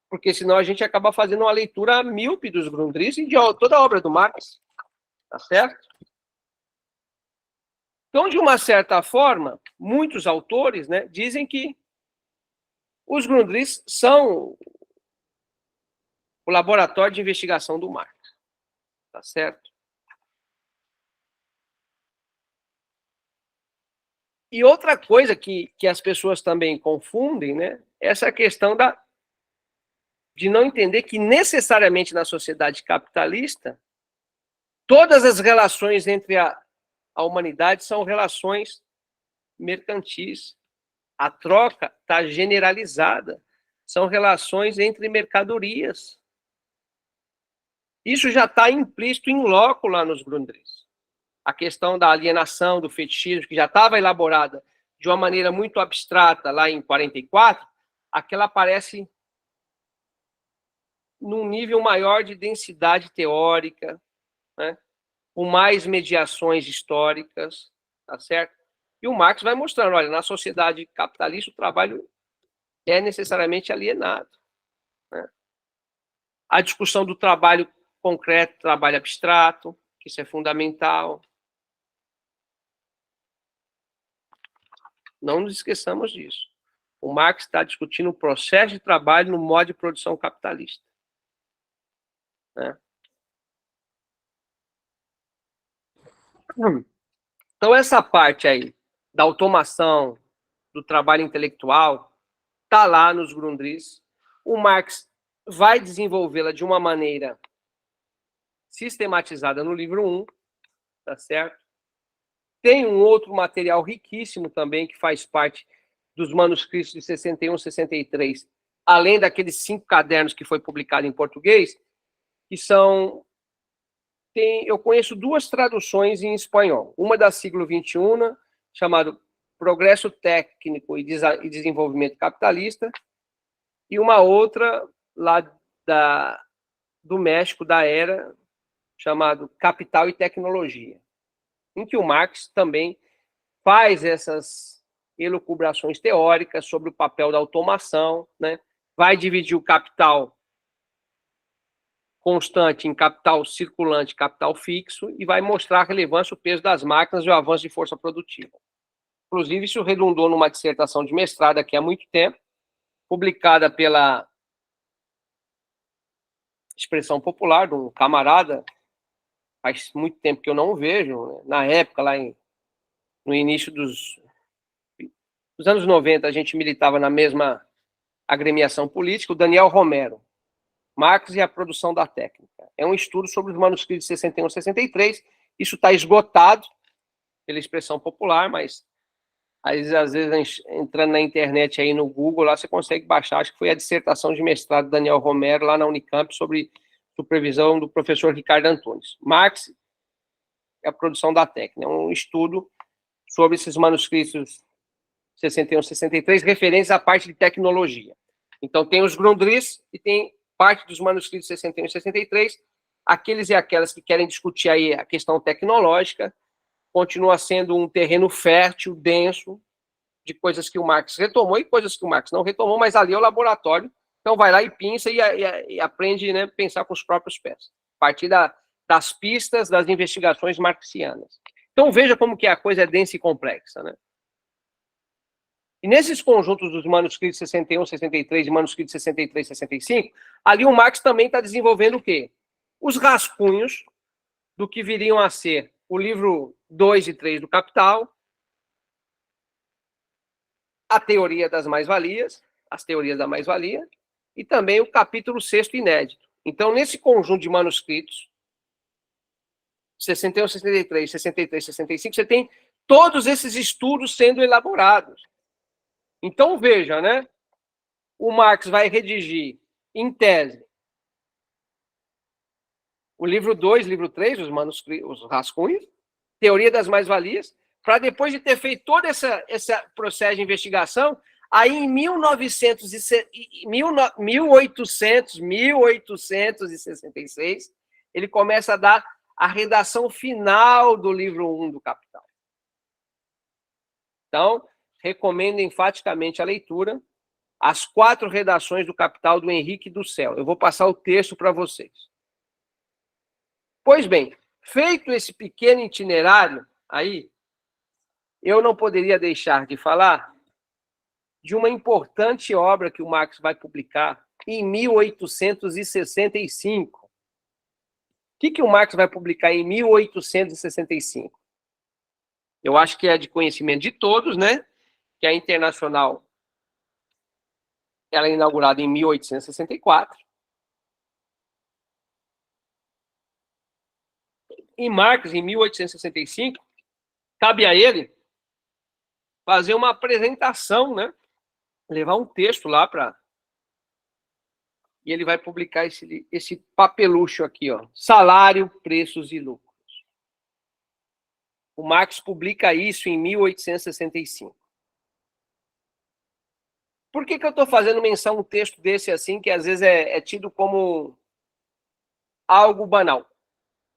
Speaker 2: Porque senão a gente acaba fazendo uma leitura míope dos Grundrisse e de toda a obra do Marx. Tá certo? Então, de uma certa forma, muitos autores, né, dizem que os Grundrisse são o laboratório de investigação do Marx. Tá certo? E outra coisa que as pessoas também confundem, né, é essa questão de não entender que necessariamente na sociedade capitalista todas as relações entre a humanidade são relações mercantis. A troca está generalizada. São relações entre mercadorias. Isso já está implícito em loco lá nos Grundrisse. A questão da alienação, do fetichismo, que já estava elaborada de uma maneira muito abstrata lá em 44, aquela aparece num nível maior de densidade teórica, né? Com mais mediações históricas, tá certo? E o Marx vai mostrando, olha, na sociedade capitalista o trabalho é necessariamente alienado. Né? A discussão do trabalho concreto, trabalho abstrato, que isso é fundamental. Não nos esqueçamos disso. O Marx está discutindo o processo de trabalho no modo de produção capitalista. Né? Então, essa parte aí da automação, do trabalho intelectual está lá nos Grundrisse. O Marx vai desenvolvê-la de uma maneira sistematizada no livro 1, tá certo? Tem um outro material riquíssimo também, que faz parte dos manuscritos de 61, 63, além daqueles 5 cadernos que foi publicado em português, que são... eu conheço 2 traduções em espanhol. Uma da siglo XXI, chamado Progresso Técnico e Desenvolvimento Capitalista, e uma outra lá do México, da Era, chamado Capital e Tecnologia, em que o Marx também faz essas elucubrações teóricas sobre o papel da automação, né? Vai dividir o capital constante em capital circulante, capital fixo, e vai mostrar a relevância, o peso das máquinas e o avanço de força produtiva. Inclusive, isso redundou numa dissertação de mestrado aqui há muito tempo, publicada pela Expressão Popular, de um camarada, faz muito tempo que eu não vejo, né? Na época, lá no início dos anos 90, a gente militava na mesma agremiação política, o Daniel Romero, Marx e a Produção da Técnica. É um estudo sobre os manuscritos de 61 e 63, isso está esgotado pela Expressão Popular, mas às vezes entrando na internet aí no Google, lá você consegue baixar, acho que foi a dissertação de mestrado do Daniel Romero, lá na Unicamp, sobre supervisão do professor Ricardo Antunes. Marx e a Produção da Técnica, é um estudo sobre esses manuscritos 61 e 63, referentes à parte de tecnologia. Então, tem os Grundrisse e tem parte dos manuscritos 61 e 63, aqueles e aquelas que querem discutir aí a questão tecnológica, continua sendo um terreno fértil, denso, de coisas que o Marx retomou e coisas que o Marx não retomou, mas ali é o laboratório, então vai lá e pinça e aprende, né, a pensar com os próprios pés, a partir das pistas das investigações marxianas. Então veja como que a coisa é densa e complexa, né? E nesses conjuntos dos manuscritos 61, 63 e manuscritos 63, 65, ali o Marx também está desenvolvendo o quê? Os rascunhos do que viriam a ser o livro 2 e 3 do Capital, a teoria das mais-valias, as teorias da mais-valia, e também o capítulo 6º inédito. Então, nesse conjunto de manuscritos, 61, 63, 63, 65, você tem todos esses estudos sendo elaborados. Então, veja, né? O Marx vai redigir, em tese, o livro 2, livro 3, os manuscritos, os rascunhos, teoria das mais-valias, para depois de ter feito todo esse processo de investigação, aí em 1866, ele começa a dar a redação final do livro 1 do Capital. Então, recomendo enfaticamente a leitura, as 4 redações do Capital do Henrique do Céu. Eu vou passar o texto para vocês. Pois bem, feito esse pequeno itinerário aí, eu não poderia deixar de falar de uma importante obra que o Marx vai publicar em 1865. O que o Marx vai publicar em 1865? Eu acho que é de conhecimento de todos, né? Que a Internacional, ela é inaugurada em 1864. E Marx, em 1865, cabe a ele fazer uma apresentação, né? Levar um texto lá para... E ele vai publicar esse papelucho aqui, ó. Salário, preços e lucros. O Marx publica isso em 1865. Por que eu estou fazendo menção a um texto desse assim, que às vezes é tido como algo banal?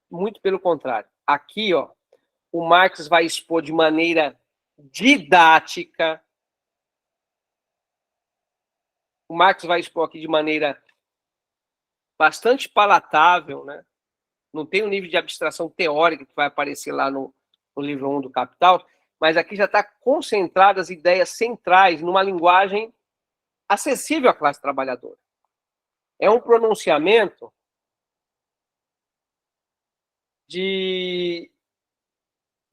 Speaker 2: Muito pelo contrário. Aqui, ó, o Marx vai expor de maneira didática. O Marx vai expor aqui de maneira bastante palatável, né? Não tem um nível de abstração teórica que vai aparecer lá no livro 1 do Capital, mas aqui já está concentradas as ideias centrais numa linguagem acessível à classe trabalhadora. É um pronunciamento de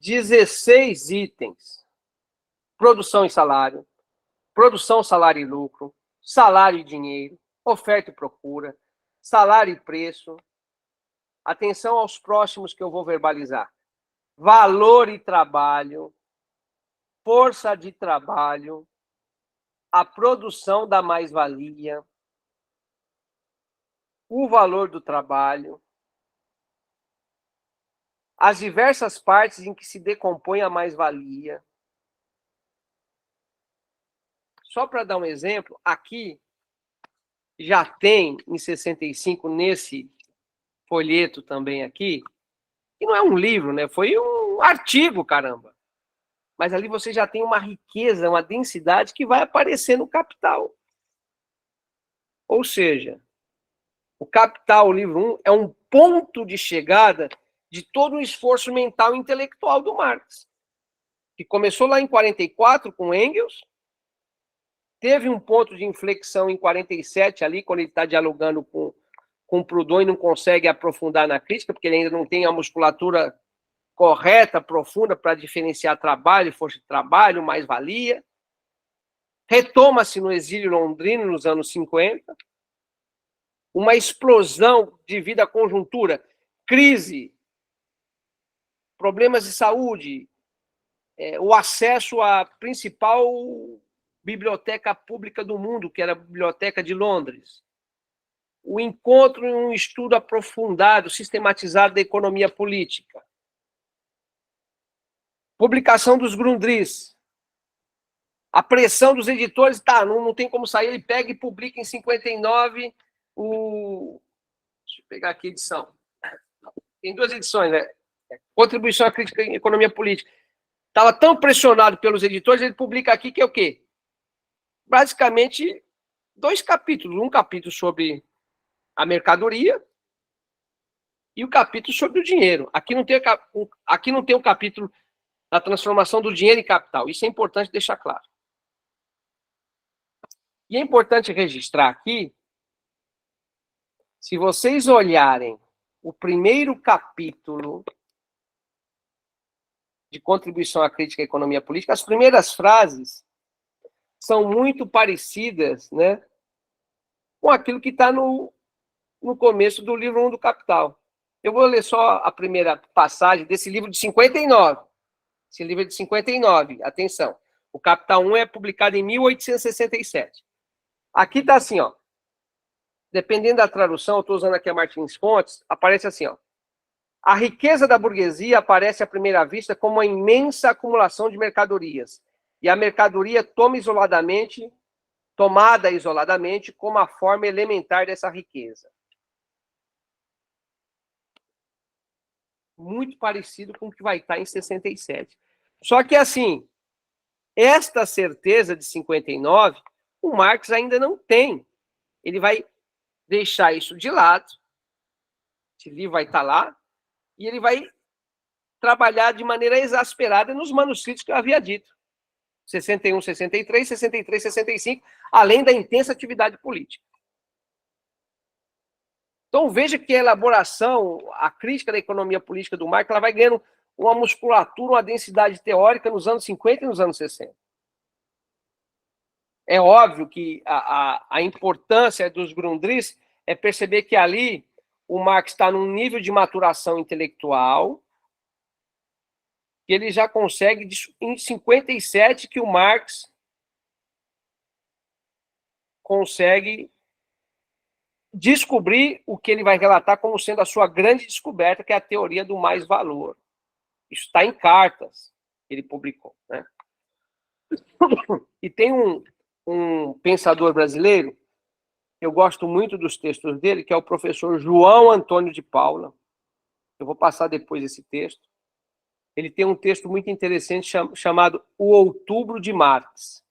Speaker 2: 16 itens. produção e salário, produção, salário e lucro, salário e dinheiro, oferta e procura, salário e preço. Atenção aos próximos que eu vou verbalizar. Valor e trabalho, força de trabalho, a produção da mais-valia, o valor do trabalho, as diversas partes em que se decompõe a mais-valia. Só para dar um exemplo, aqui já tem, em 65, nesse folheto também aqui, que não é um livro, né? Foi um artigo, caramba. Mas ali você já tem uma riqueza, uma densidade que vai aparecer no Capital. Ou seja, o Capital, o livro 1, é um ponto de chegada de todo o esforço mental e intelectual do Marx, que começou lá em 44 com Engels, teve um ponto de inflexão em 47 ali, quando ele está dialogando com Proudhon e não consegue aprofundar na crítica, porque ele ainda não tem a musculatura correta, profunda, para diferenciar trabalho, força de trabalho, mais-valia. Retoma-se no exílio londrino nos anos 50, uma explosão devido à conjuntura, crise, problemas de saúde, o acesso à principal biblioteca pública do mundo, que era a Biblioteca de Londres, o encontro em um estudo aprofundado, sistematizado da economia política, publicação dos Grundrisse, a pressão dos editores, tá, não tem como sair, ele pega e publica em 59 deixa eu pegar aqui a edição. Tem 2 edições, né? Contribuição à Crítica em Economia Política. Estava tão pressionado pelos editores, ele publica aqui que é o quê? Basicamente, 2 capítulos. Um capítulo sobre a mercadoria e o capítulo sobre o dinheiro. Aqui não tem o capítulo da transformação do dinheiro em capital. Isso é importante deixar claro. E é importante registrar aqui, se vocês olharem o primeiro capítulo de Contribuição à Crítica à Economia Política, as primeiras frases são muito parecidas, né, com aquilo que está no começo do livro 1 do Capital. Eu vou ler só a primeira passagem desse livro de 59. Esse livro é de 59, atenção. O Capital 1 é publicado em 1867. Aqui está assim, ó. Dependendo da tradução, eu estou usando aqui a Martins Fontes, aparece assim, ó. A riqueza da burguesia aparece à primeira vista como uma imensa acumulação de mercadorias, e a mercadoria tomada isoladamente como a forma elementar dessa riqueza. Muito parecido com o que vai estar em 67. Só que, assim, esta certeza de 59, o Marx ainda não tem. Ele vai deixar isso de lado, esse livro vai estar lá, e ele vai trabalhar de maneira exasperada nos manuscritos que eu havia dito. 61, 63, 63, 65, além da intensa atividade política. Então, veja que a elaboração, a crítica da economia política do Marx, ela vai ganhando uma musculatura, uma densidade teórica nos anos 50 e nos anos 60. É óbvio que a importância dos Grundrisse é perceber que ali o Marx está num nível de maturação intelectual que ele já consegue, em 57, que o Marx consegue descobrir o que ele vai relatar como sendo a sua grande descoberta, que é a teoria do mais-valor. Isso está em cartas que ele publicou, né? E tem um pensador brasileiro, eu gosto muito dos textos dele, que é o professor João Antônio de Paula. Eu vou passar depois esse texto. Ele tem um texto muito interessante chamado O Outubro de Marx.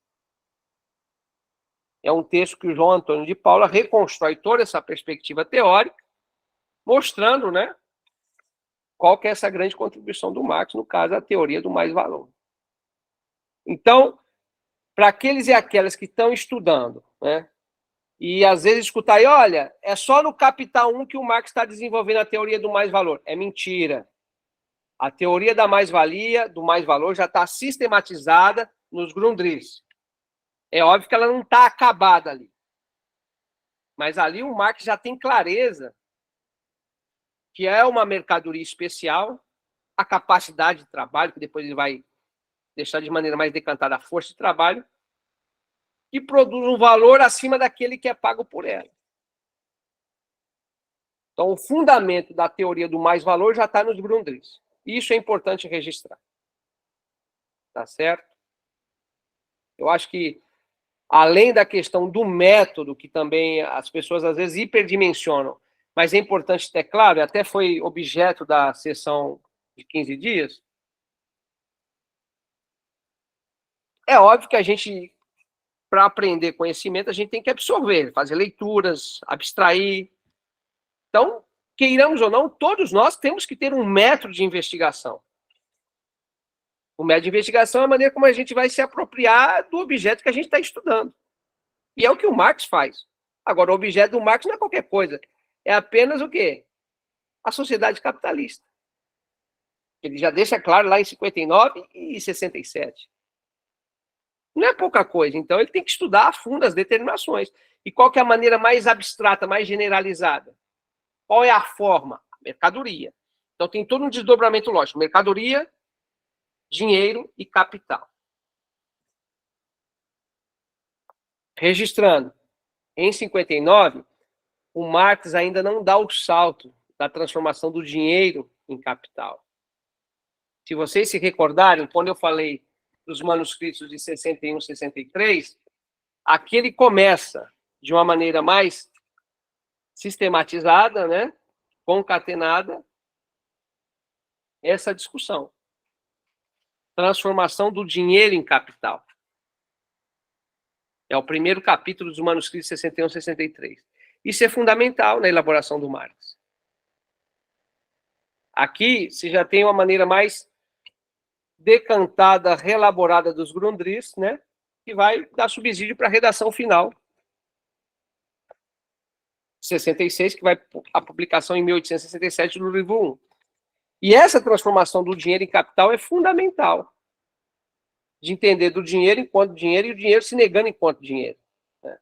Speaker 2: É um texto que o João Antônio de Paula reconstrói toda essa perspectiva teórica, mostrando, né, qual que é essa grande contribuição do Marx, no caso, a teoria do mais-valor. Então, para aqueles e aquelas que estão estudando, né, e às vezes escutar aí, olha, é só no Capital 1 que o Marx está desenvolvendo a teoria do mais-valor. É mentira. A teoria da mais-valia, do mais-valor, já está sistematizada nos Grundrisse. É óbvio que ela não está acabada ali. Mas ali o Marx já tem clareza que é uma mercadoria especial, a capacidade de trabalho, que depois ele vai deixar de maneira mais decantada a força de trabalho, que produz um valor acima daquele que é pago por ela. Então, o fundamento da teoria do mais-valor já está nos Grundrisse. Isso é importante registrar. Tá certo? Eu acho que, além da questão do método, que também as pessoas às vezes hiperdimensionam, mas é importante ter claro, até foi objeto da sessão de 15 dias, é óbvio que a gente, para aprender conhecimento, a gente tem que absorver, fazer leituras, abstrair. Então, queiramos ou não, todos nós temos que ter um método de investigação. O método de investigação é a maneira como a gente vai se apropriar do objeto que a gente está estudando. E é o que o Marx faz. Agora, o objeto do Marx não é qualquer coisa. É apenas o quê? A sociedade capitalista. Ele já deixa claro lá em 59 e 67. Não é pouca coisa. Então, ele tem que estudar a fundo as determinações. E qual que é a maneira mais abstrata, mais generalizada? Qual é a forma? A mercadoria. Então, tem todo um desdobramento lógico. Mercadoria, dinheiro e capital. Registrando. Em 59, o Marx ainda não dá o salto da transformação do dinheiro em capital. Se vocês se recordarem, quando eu falei dos manuscritos de 61 e 63, aqui ele começa de uma maneira mais sistematizada, né, concatenada, essa discussão. Transformação do dinheiro em capital. É o primeiro capítulo dos manuscritos de 61 e 63. Isso é fundamental na elaboração do Marx. Aqui, você já tem uma maneira mais decantada, reelaborada dos Grundrisse, né, que vai dar subsídio para a redação final. 66, que vai a publicação em 1867 do livro 1. E essa transformação do dinheiro em capital é fundamental. De entender do dinheiro enquanto dinheiro e o dinheiro se negando enquanto dinheiro. Né?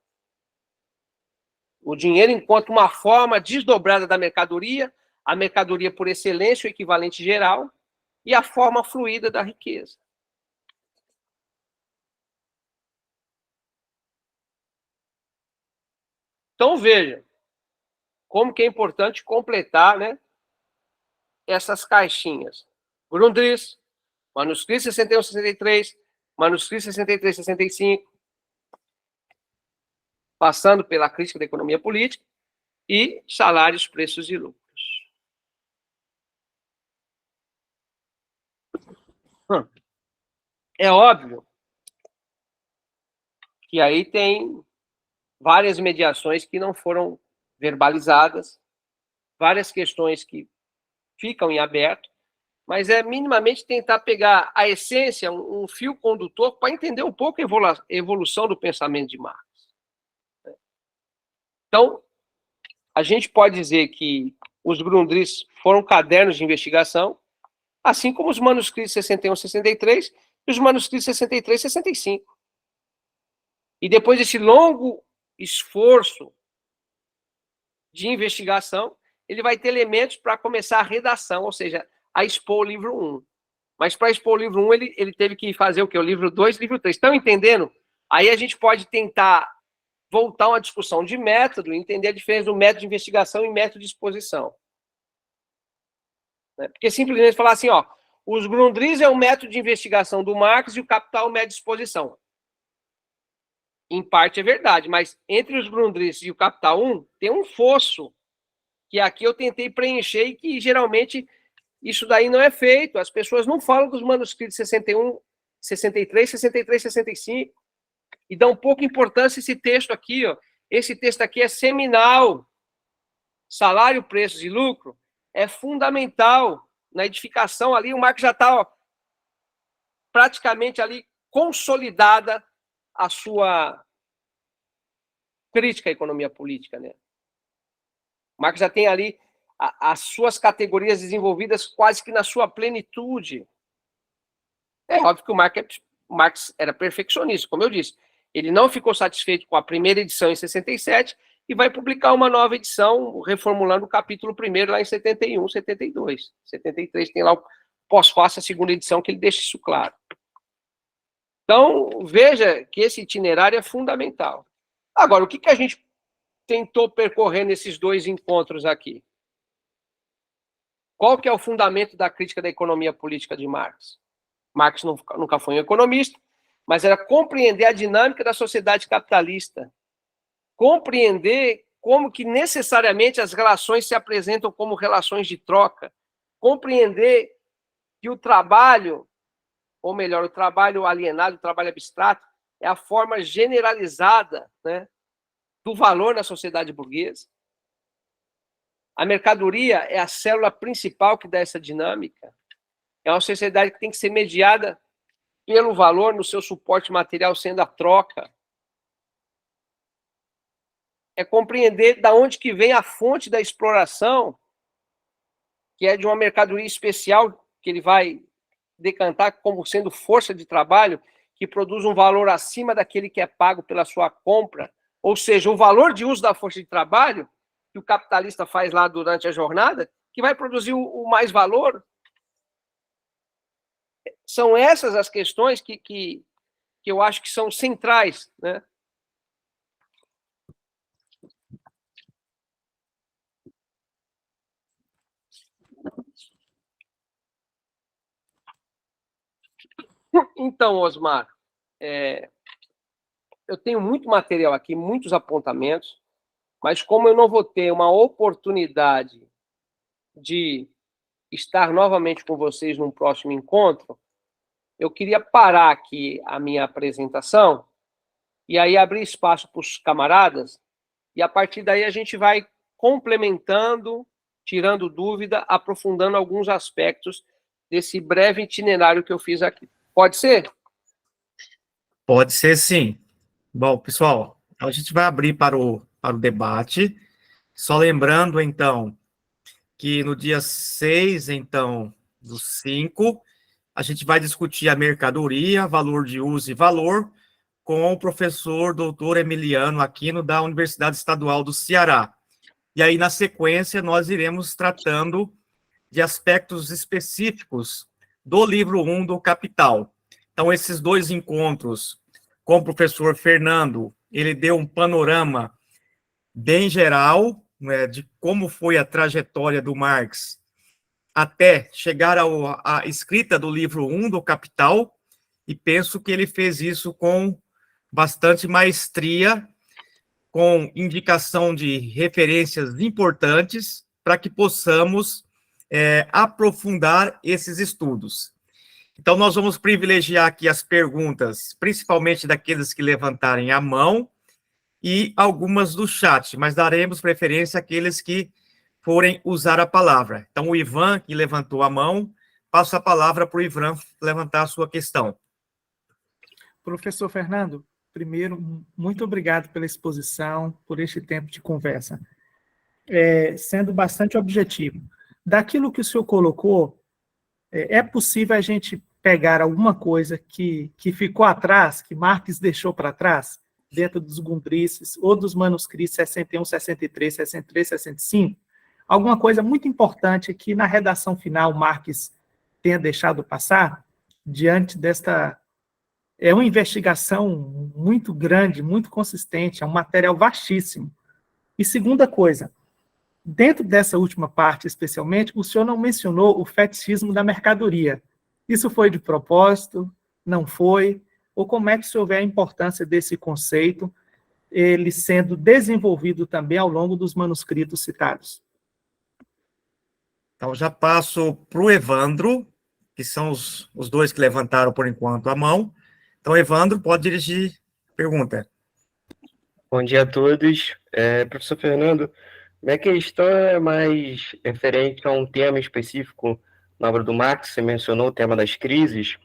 Speaker 2: O dinheiro enquanto uma forma desdobrada da mercadoria, a mercadoria por excelência, o equivalente geral, e a forma fluida da riqueza. Então, veja como que é importante completar, né, essas caixinhas. Grundrisse, manuscrito 61, 63, manuscrito 63, 65, passando pela crítica da economia política e salários, preços e lucros. É óbvio que aí tem várias mediações que não foram verbalizadas, várias questões que ficam em aberto, mas é minimamente tentar pegar a essência, um fio condutor, para entender um pouco a evolução do pensamento de Marx. Então, a gente pode dizer que os Grundrisse foram cadernos de investigação, assim como os manuscritos 61 e 63 e os manuscritos 63 e 65. E depois desse longo esforço de investigação, ele vai ter elementos para começar a redação, ou seja, a expor o livro 1. Mas para expor o livro 1, ele teve que fazer o quê? O livro 2 e o livro 3. Estão entendendo? Aí a gente pode tentar voltar a uma discussão de método, entender a diferença do método de investigação e método de exposição. Porque simplesmente falar assim, ó, os Grundrisse é o método de investigação do Marx e o Capital é o método de exposição. Em parte é verdade, mas entre os Grundrisse e o Capital 1, tem um fosso que aqui eu tentei preencher e que geralmente isso daí não é feito. As pessoas não falam dos manuscritos 61, 63, 63, 65 e dão pouca importância a esse texto aqui, ó. Esse texto aqui é seminal. Salário, preços e lucro é fundamental na edificação ali. O Marx já está praticamente ali consolidada a sua crítica à economia política, né? O Marx já tem ali as suas categorias desenvolvidas quase que na sua plenitude. É óbvio que o Marx Marx era perfeccionista, como eu disse. Ele não ficou satisfeito com a primeira edição em 67 e vai publicar uma nova edição, reformulando o capítulo 1º lá em 71, 72. 73 tem lá o pós-fácil, a segunda edição, que ele deixa isso claro. Então, veja que esse itinerário é fundamental. Agora, o que a gente tentou percorrer nesses dois encontros aqui? Qual que é o fundamento da crítica da economia política de Marx? Marx nunca foi um economista, mas era compreender a dinâmica da sociedade capitalista, compreender como que necessariamente as relações se apresentam como relações de troca, compreender que o trabalho, ou melhor, o trabalho alienado, o trabalho abstrato, é a forma generalizada, né, do valor na sociedade burguesa. A mercadoria é a célula principal que dá essa dinâmica. É uma sociedade que tem que ser mediada pelo valor no seu suporte material, sendo a troca. É compreender de onde que vem a fonte da exploração, que é de uma mercadoria especial, que ele vai decantar como sendo força de trabalho, que produz um valor acima daquele que é pago pela sua compra. Ou seja, o valor de uso da força de trabalho, que o capitalista faz lá durante a jornada, que vai produzir o mais valor. São essas as questões que eu acho que são centrais, né? Então, Osmar, eu tenho muito material aqui, muitos apontamentos, mas como eu não vou ter uma oportunidade de estar novamente com vocês num próximo encontro, eu queria parar aqui a minha apresentação e aí abrir espaço para os camaradas, e a partir daí a gente vai complementando, tirando dúvida, aprofundando alguns aspectos desse breve itinerário que eu fiz aqui. Pode ser?
Speaker 1: Pode ser, sim. Bom, pessoal, a gente vai abrir para o debate. Só lembrando, então, que no dia 6, então, do 5, a gente vai discutir a mercadoria, valor de uso e valor, com o professor doutor Emiliano Aquino, da Universidade Estadual do Ceará. E aí, na sequência, nós iremos tratando de aspectos específicos do livro 1 do Capital. Então, esses dois encontros com o professor Fernando, ele deu um panorama bem geral, né, de como foi a trajetória do Marx até chegar à escrita do livro 1 do Capital, e penso que ele fez isso com bastante maestria, com indicação de referências importantes, para que possamos aprofundar esses estudos. Então, nós vamos privilegiar aqui as perguntas, principalmente daqueles que levantarem a mão, e algumas do chat, mas daremos preferência àqueles que forem usar a palavra. Então, o Ivan, que levantou a mão, passo a palavra para o Ivan levantar a sua questão.
Speaker 3: Professor Fernando, primeiro, muito obrigado pela exposição, por este tempo de conversa. Sendo bastante objetivo, daquilo que o senhor colocou, é possível a gente pegar alguma coisa que ficou atrás, que Marx deixou para trás, dentro dos Grundrisses, ou dos manuscritos 61, 63, 63, 65, alguma coisa muito importante que na redação final Marx tenha deixado passar, diante desta... É uma investigação muito grande, muito consistente, é um material vastíssimo. E segunda coisa, dentro dessa última parte, especialmente, o senhor não mencionou o fetichismo da mercadoria. Isso foi de propósito? Não foi? Ou como é que o senhor vê a importância desse conceito, ele sendo desenvolvido também ao longo dos manuscritos citados?
Speaker 1: Então, já passo para o Evandro, que são os dois que levantaram, por enquanto, a mão. Então, Evandro, pode dirigir a pergunta.
Speaker 4: Bom dia a todos. Professor Fernando, minha questão é mais referente a um tema específico na obra do Marx. Você mencionou o tema das crises.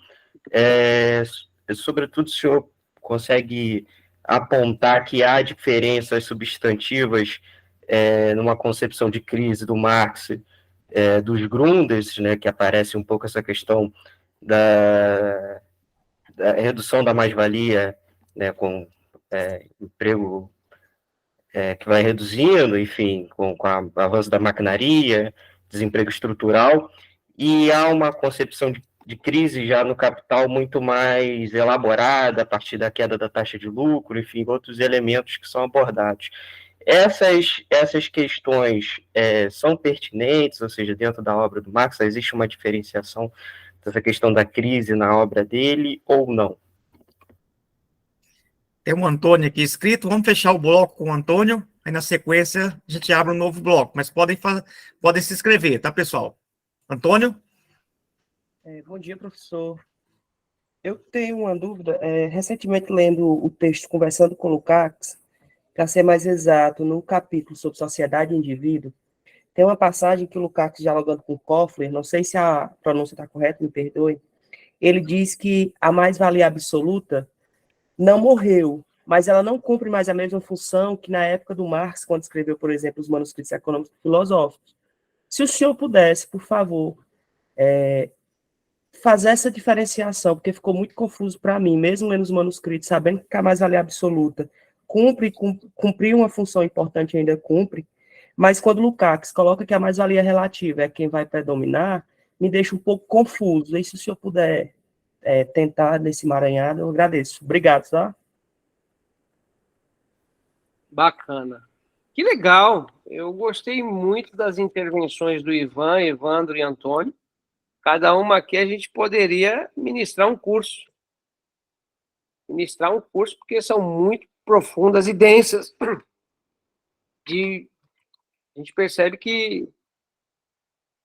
Speaker 4: Sobretudo, o senhor consegue apontar que há diferenças substantivas numa concepção de crise do Marx, dos Grundes, né, que aparece um pouco essa questão a redução da mais-valia, né, com emprego que vai reduzindo, enfim, com o avanço da maquinaria, desemprego estrutural, e há uma concepção de crise já no capital muito mais elaborada a partir da queda da taxa de lucro, enfim, outros elementos que são abordados. Essas questões são pertinentes, ou seja, dentro da obra do Marx, existe uma diferenciação dessa questão da crise na obra dele ou não?
Speaker 1: Tem um Antônio aqui escrito, vamos fechar o bloco com o Antônio, aí na sequência a gente abre um novo bloco, mas podem se inscrever, tá, pessoal? Antônio?
Speaker 5: Bom dia, professor. Eu tenho uma dúvida. Recentemente, lendo o texto Conversando com Lukács, para ser mais exato, no capítulo sobre sociedade e indivíduo, tem uma passagem que o Lukács, dialogando com Koffler, não sei se a pronúncia está correta, me perdoe, ele diz que a mais-valia absoluta não morreu, mas ela não cumpre mais a mesma função que na época do Marx, quando escreveu, por exemplo, os manuscritos econômicos e filosóficos. Se o senhor pudesse, por favor, fazer essa diferenciação, porque ficou muito confuso para mim, mesmo lendo os manuscritos, sabendo que a mais-valia absoluta cumprir uma função importante, ainda cumpre, mas quando o Lukács coloca que a mais-valia relativa é quem vai predominar, me deixa um pouco confuso. E se o senhor puder tentar nesse emaranhado, eu agradeço. Obrigado, tá?
Speaker 2: Bacana. Que legal. Eu gostei muito das intervenções do Ivan, Evandro e Antônio. Cada uma aqui a gente poderia ministrar um curso. Porque são muito profundas e densas. A gente percebe que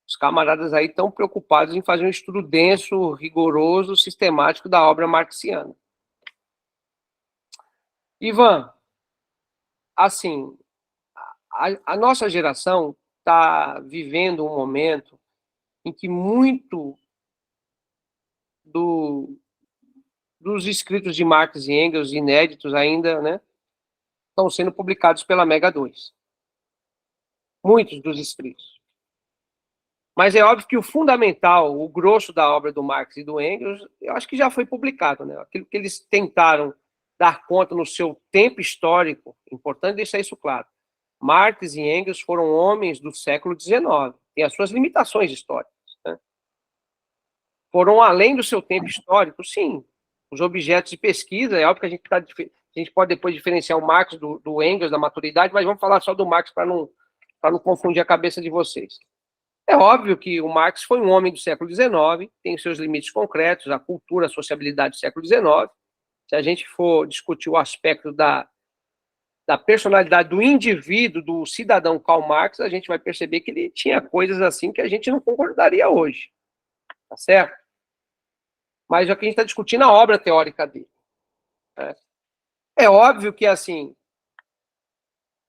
Speaker 2: os camaradas aí estão preocupados em fazer um estudo denso, rigoroso, sistemático da obra marxiana. Ivan, assim, a nossa geração está vivendo um momento em que muito dos escritos de Marx e Engels, inéditos ainda, né, estão sendo publicados pela Mega 2. Muitos dos escritos. Mas é óbvio que o fundamental, o grosso da obra do Marx e do Engels, eu acho que já foi publicado, né? Aquilo que eles tentaram dar conta no seu tempo histórico, importante deixar isso claro. Marx e Engels foram homens do século XIX, têm as suas limitações históricas, né? Foram além do seu tempo histórico, sim. Os objetos de pesquisa, é óbvio que a gente pode depois diferenciar o Marx do Engels, da maturidade, mas vamos falar só do Marx para não confundir a cabeça de vocês. É óbvio que o Marx foi um homem do século XIX, tem os seus limites concretos, a cultura, a sociabilidade do século XIX. Se a gente for discutir o aspecto da personalidade do indivíduo, do cidadão Karl Marx, a gente vai perceber que ele tinha coisas assim que a gente não concordaria hoje. Tá certo? Mas aqui a gente está discutindo a obra teórica dele. É óbvio que, assim,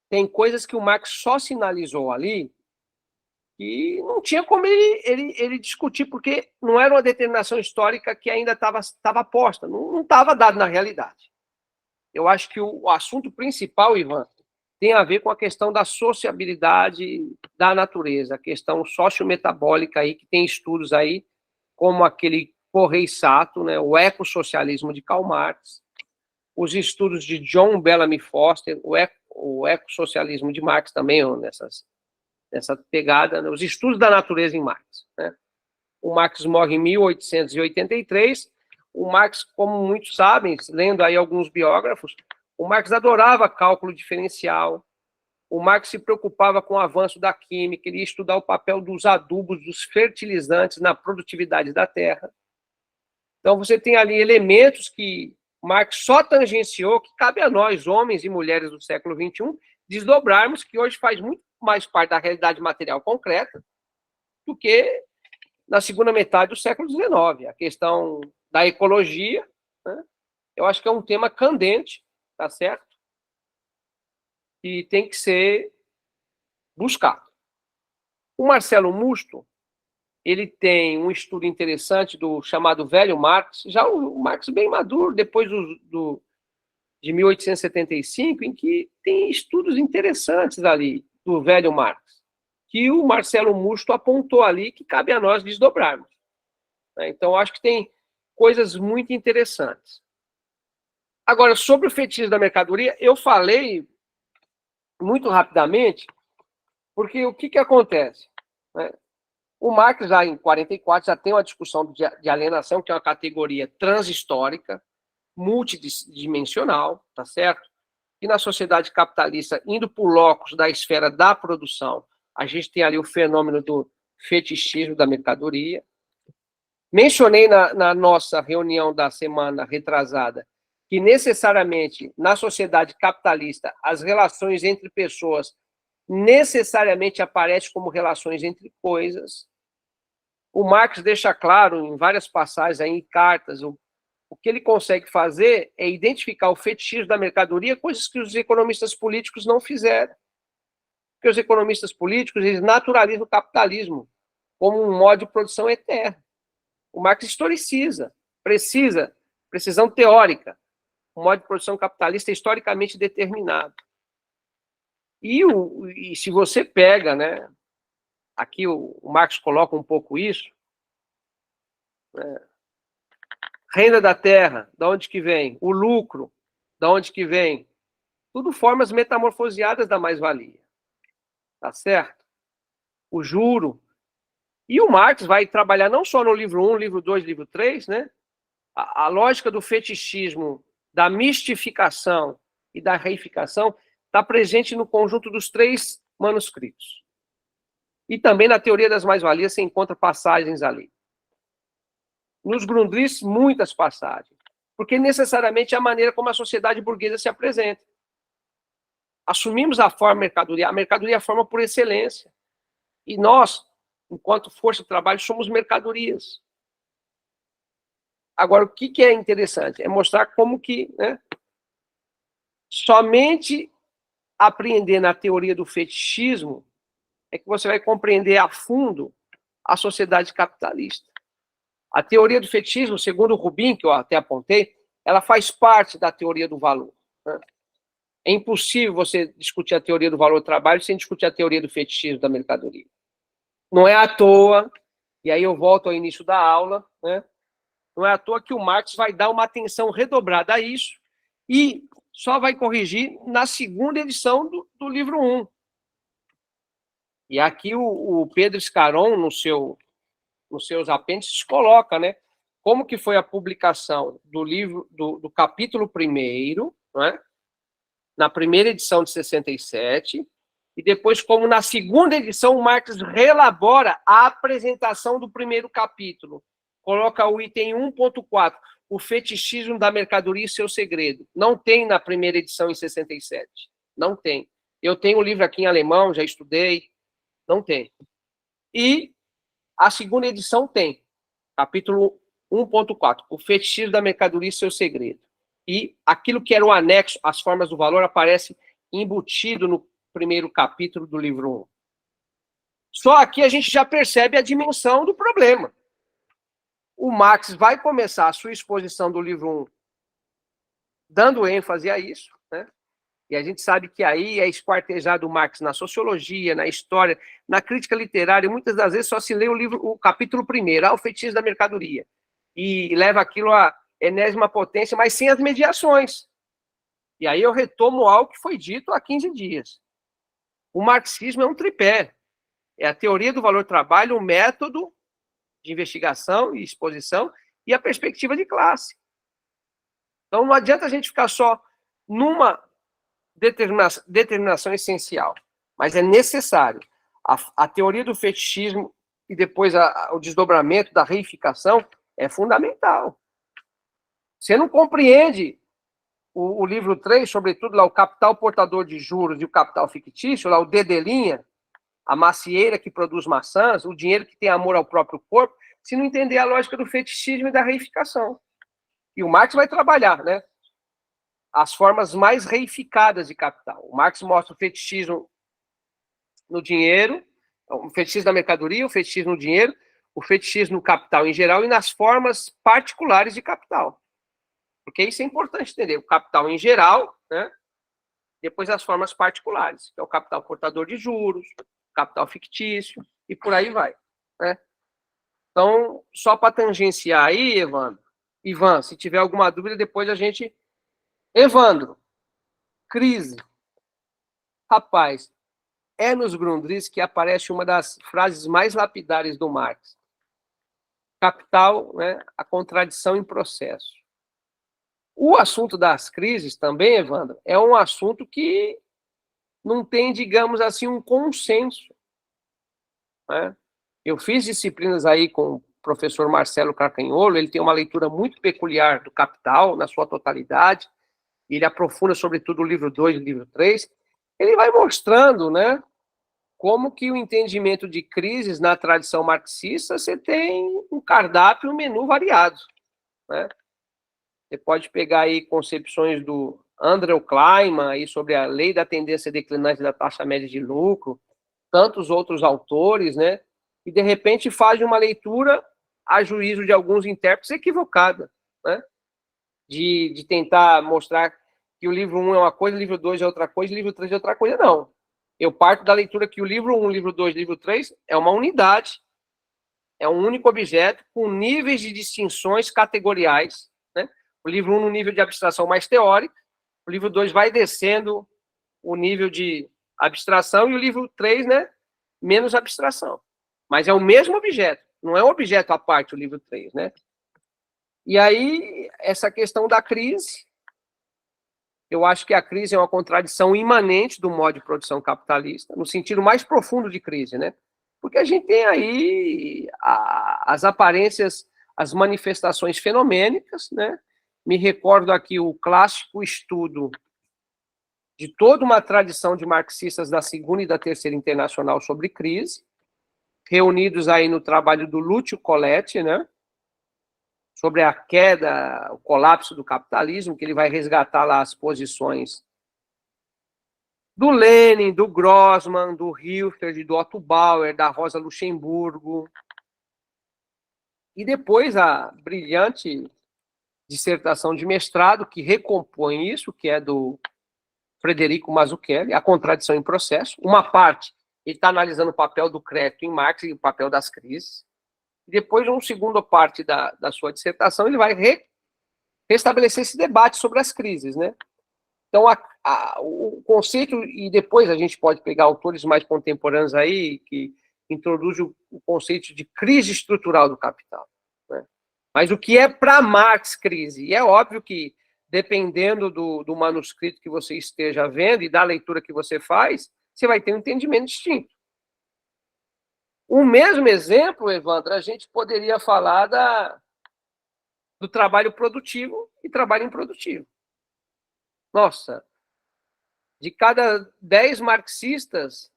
Speaker 2: tem coisas que o Marx só sinalizou ali e não tinha como ele discutir, porque não era uma determinação histórica que ainda estava posta, não estava dado na realidade. Eu acho que o assunto principal, Ivan, tem a ver com a questão da sociabilidade da natureza, a questão sociometabólica aí, que tem estudos aí, como aquele Corrêa Sato, né, o ecossocialismo de Karl Marx, os estudos de John Bellamy Foster, o ecossocialismo de Marx também, nessa pegada, né, os estudos da natureza em Marx, né? O Marx morre em 1883, o Marx, como muitos sabem, lendo aí alguns biógrafos, o Marx adorava cálculo diferencial, o Marx se preocupava com o avanço da química, ele ia estudar o papel dos adubos, dos fertilizantes na produtividade da terra. Então, você tem ali elementos que Marx só tangenciou, que cabe a nós, homens e mulheres do século XXI, desdobrarmos, que hoje faz muito mais parte da realidade material concreta do que na segunda metade do século XIX. A questão da ecologia, né, eu acho que é um tema candente, tá certo? E tem que ser buscado. O Marcelo Musto, ele tem um estudo interessante do chamado Velho Marx, já o Marx bem maduro, depois de 1875, em que tem estudos interessantes ali do Velho Marx, que o Marcelo Musto apontou ali, que cabe a nós desdobrarmos. Então, acho que coisas muito interessantes. Agora, sobre o fetichismo da mercadoria, eu falei muito rapidamente, porque o que acontece? Né? O Marx, já em 44, já tem uma discussão de alienação, que é uma categoria transhistórica, multidimensional, tá certo? E na sociedade capitalista, indo por locus da esfera da produção, a gente tem ali o fenômeno do fetichismo da mercadoria. Mencionei na nossa reunião da semana retrasada que necessariamente na sociedade capitalista as relações entre pessoas necessariamente aparecem como relações entre coisas. O Marx deixa claro em várias passagens, aí, em cartas, o que ele consegue fazer é identificar o fetichismo da mercadoria, coisas que os economistas políticos não fizeram. Porque os economistas políticos, eles naturalizam o capitalismo como um modo de produção eterno. O Marx historiciza, precisão teórica. O modo de produção capitalista é historicamente determinado. E se você pega, né, aqui o Marx coloca um pouco isso, renda da terra, da onde que vem? O lucro, da onde que vem? Tudo formas metamorfoseadas da mais-valia. Tá certo? O juro. E o Marx vai trabalhar não só no livro 1, livro 2, livro 3, né? A lógica do fetichismo, da mistificação e da reificação está presente no conjunto dos 3 manuscritos. E também na teoria das mais-valias você encontra passagens ali. Nos Grundrisse, muitas passagens. Porque necessariamente é a maneira como a sociedade burguesa se apresenta. Assumimos a forma mercadoria. A mercadoria é a forma por excelência. E nós, enquanto força de trabalho, somos mercadorias. Agora, o que é interessante? É mostrar como que, né, somente apreender na teoria do fetichismo é que você vai compreender a fundo a sociedade capitalista. A teoria do fetichismo, segundo o Rubin, que eu até apontei, ela faz parte da teoria do valor. Né? É impossível você discutir a teoria do valor do trabalho sem discutir a teoria do fetichismo da mercadoria. Não é à toa, e aí eu volto ao início da aula, né? Não é à toa que o Marx vai dar uma atenção redobrada a isso e só vai corrigir na segunda edição do livro 1. E aqui o Pedro Scaron, nos seus apêndices, coloca, né, como que foi a publicação do livro, do capítulo 1º, né, na primeira edição de 67, e depois como na segunda edição o Marx reelabora a apresentação do primeiro capítulo. Coloca o item 1.4, o fetichismo da mercadoria e seu segredo. Não tem na primeira edição em 67. Não tem. Eu tenho o livro aqui em alemão, já estudei. Não tem. E a segunda edição tem. Capítulo 1.4, o fetichismo da mercadoria e seu segredo. E aquilo que era o anexo, as formas do valor, aparece embutido no primeiro capítulo do livro 1. Só aqui a gente já percebe a dimensão do problema. O Marx vai começar a sua exposição do livro 1 dando ênfase a isso, né? E a gente sabe que aí é esquartejado o Marx na sociologia, na história, na crítica literária, e muitas das vezes só se lê o capítulo 1º, o fetichismo da mercadoria, e leva aquilo à enésima potência, mas sem as mediações. E aí eu retomo algo que foi dito há 15 dias. O marxismo é um tripé. É a teoria do valor-trabalho, o método de investigação e exposição e a perspectiva de classe. Então, não adianta a gente ficar só numa determinação essencial, mas é necessário. A teoria do fetichismo e depois o desdobramento da reificação é fundamental. Você não compreende o livro 3, sobretudo lá o capital portador de juros e o capital fictício, lá o dedelinha, a macieira que produz maçãs, o dinheiro que tem amor ao próprio corpo, se não entender a lógica do fetichismo e da reificação. E o Marx vai trabalhar, né, as formas mais reificadas de capital. O Marx mostra o fetichismo no dinheiro, o fetichismo da mercadoria, o fetichismo no dinheiro, o fetichismo no capital em geral e nas formas particulares de capital. Porque isso é importante entender. O capital em geral, né, depois as formas particulares, que é o capital portador de juros, capital fictício, e por aí vai. Né? Então, só para tangenciar aí, Evandro, Ivan, se tiver alguma dúvida, depois a gente... Evandro, crise. Rapaz, é nos Grundrisse que aparece uma das frases mais lapidares do Marx. Capital, né, a contradição em processo. O assunto das crises também, Evandro, é um assunto que não tem, digamos assim, um consenso, né? Eu fiz disciplinas aí com o professor Marcelo Carcanholo, ele tem uma leitura muito peculiar do Capital, na sua totalidade, ele aprofunda, sobretudo, o livro 2 e o livro 3, ele vai mostrando, né, como que o entendimento de crises na tradição marxista, você tem um cardápio, um menu variado, né? Você pode pegar aí concepções do Andrew Kleinman aí sobre a lei da tendência declinante da taxa média de lucro, tantos outros autores, né? E, de repente, faz uma leitura, a juízo de alguns intérpretes, equivocada, né? De tentar mostrar que o livro 1 é uma coisa, o livro 2 é outra coisa, o livro 3 é outra coisa. Não. Eu parto da leitura que o livro 1, livro 2, livro 3 é uma unidade, é um único objeto com níveis de distinções categoriais, né? O livro 1 no nível de abstração mais teórica, o livro 2 vai descendo o nível de abstração e o livro 3, né, menos abstração. Mas é o mesmo objeto, não é um objeto à parte o livro 3, né? E aí, essa questão da crise, eu acho que a crise é uma contradição imanente do modo de produção capitalista, no sentido mais profundo de crise, né? Porque a gente tem aí as aparências, as manifestações fenomênicas, né? Me recordo aqui o clássico estudo de toda uma tradição de marxistas da Segunda e da Terceira Internacional sobre crise, reunidos aí no trabalho do Lúcio Coletti, né? Sobre a queda, o colapso do capitalismo, que ele vai resgatar lá as posições do Lenin, do Grossman, do Hilferd, do Otto Bauer, da Rosa Luxemburgo. E depois a brilhante dissertação de mestrado que recompõe isso, que é do Frederico Mazzucchelli, A Contradição em Processo. Uma parte, ele está analisando o papel do crédito em Marx e o papel das crises. E depois, uma segunda parte da sua dissertação, ele vai restabelecer esse debate sobre as crises, né? Então, o conceito, e depois a gente pode pegar autores mais contemporâneos aí, que introduzem o conceito de crise estrutural do capital, né? Mas o que é para Marx crise? E é óbvio que, dependendo do manuscrito que você esteja vendo e da leitura que você faz, você vai ter um entendimento distinto. O mesmo exemplo, Evandro, a gente poderia falar do trabalho produtivo e trabalho improdutivo. Nossa, de cada 10 marxistas,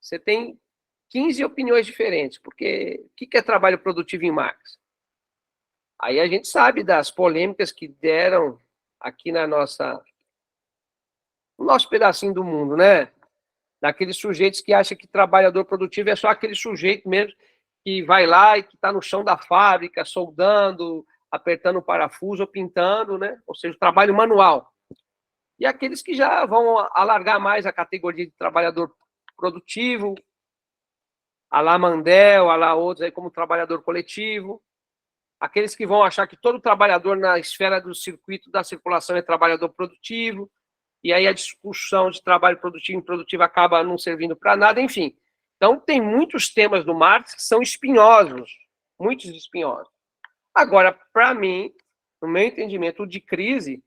Speaker 2: você tem 15 opiniões diferentes, porque o que é trabalho produtivo em Marx? Aí a gente sabe das polêmicas que deram aqui no nosso pedacinho do mundo, né? Daqueles sujeitos que acham que trabalhador produtivo é só aquele sujeito mesmo que vai lá e que está no chão da fábrica, soldando, apertando o parafuso ou pintando, né? Ou seja, o trabalho manual. E aqueles que já vão alargar mais a categoria de trabalhador produtivo, a lá Mandel, a lá outros aí como trabalhador coletivo. Aqueles que vão achar que todo trabalhador na esfera do circuito da circulação é trabalhador produtivo, e aí a discussão de trabalho produtivo e improdutivo acaba não servindo para nada, enfim. Então, tem muitos temas do Marx que são espinhosos, muitos espinhosos. Agora, para mim, no meu entendimento de crise,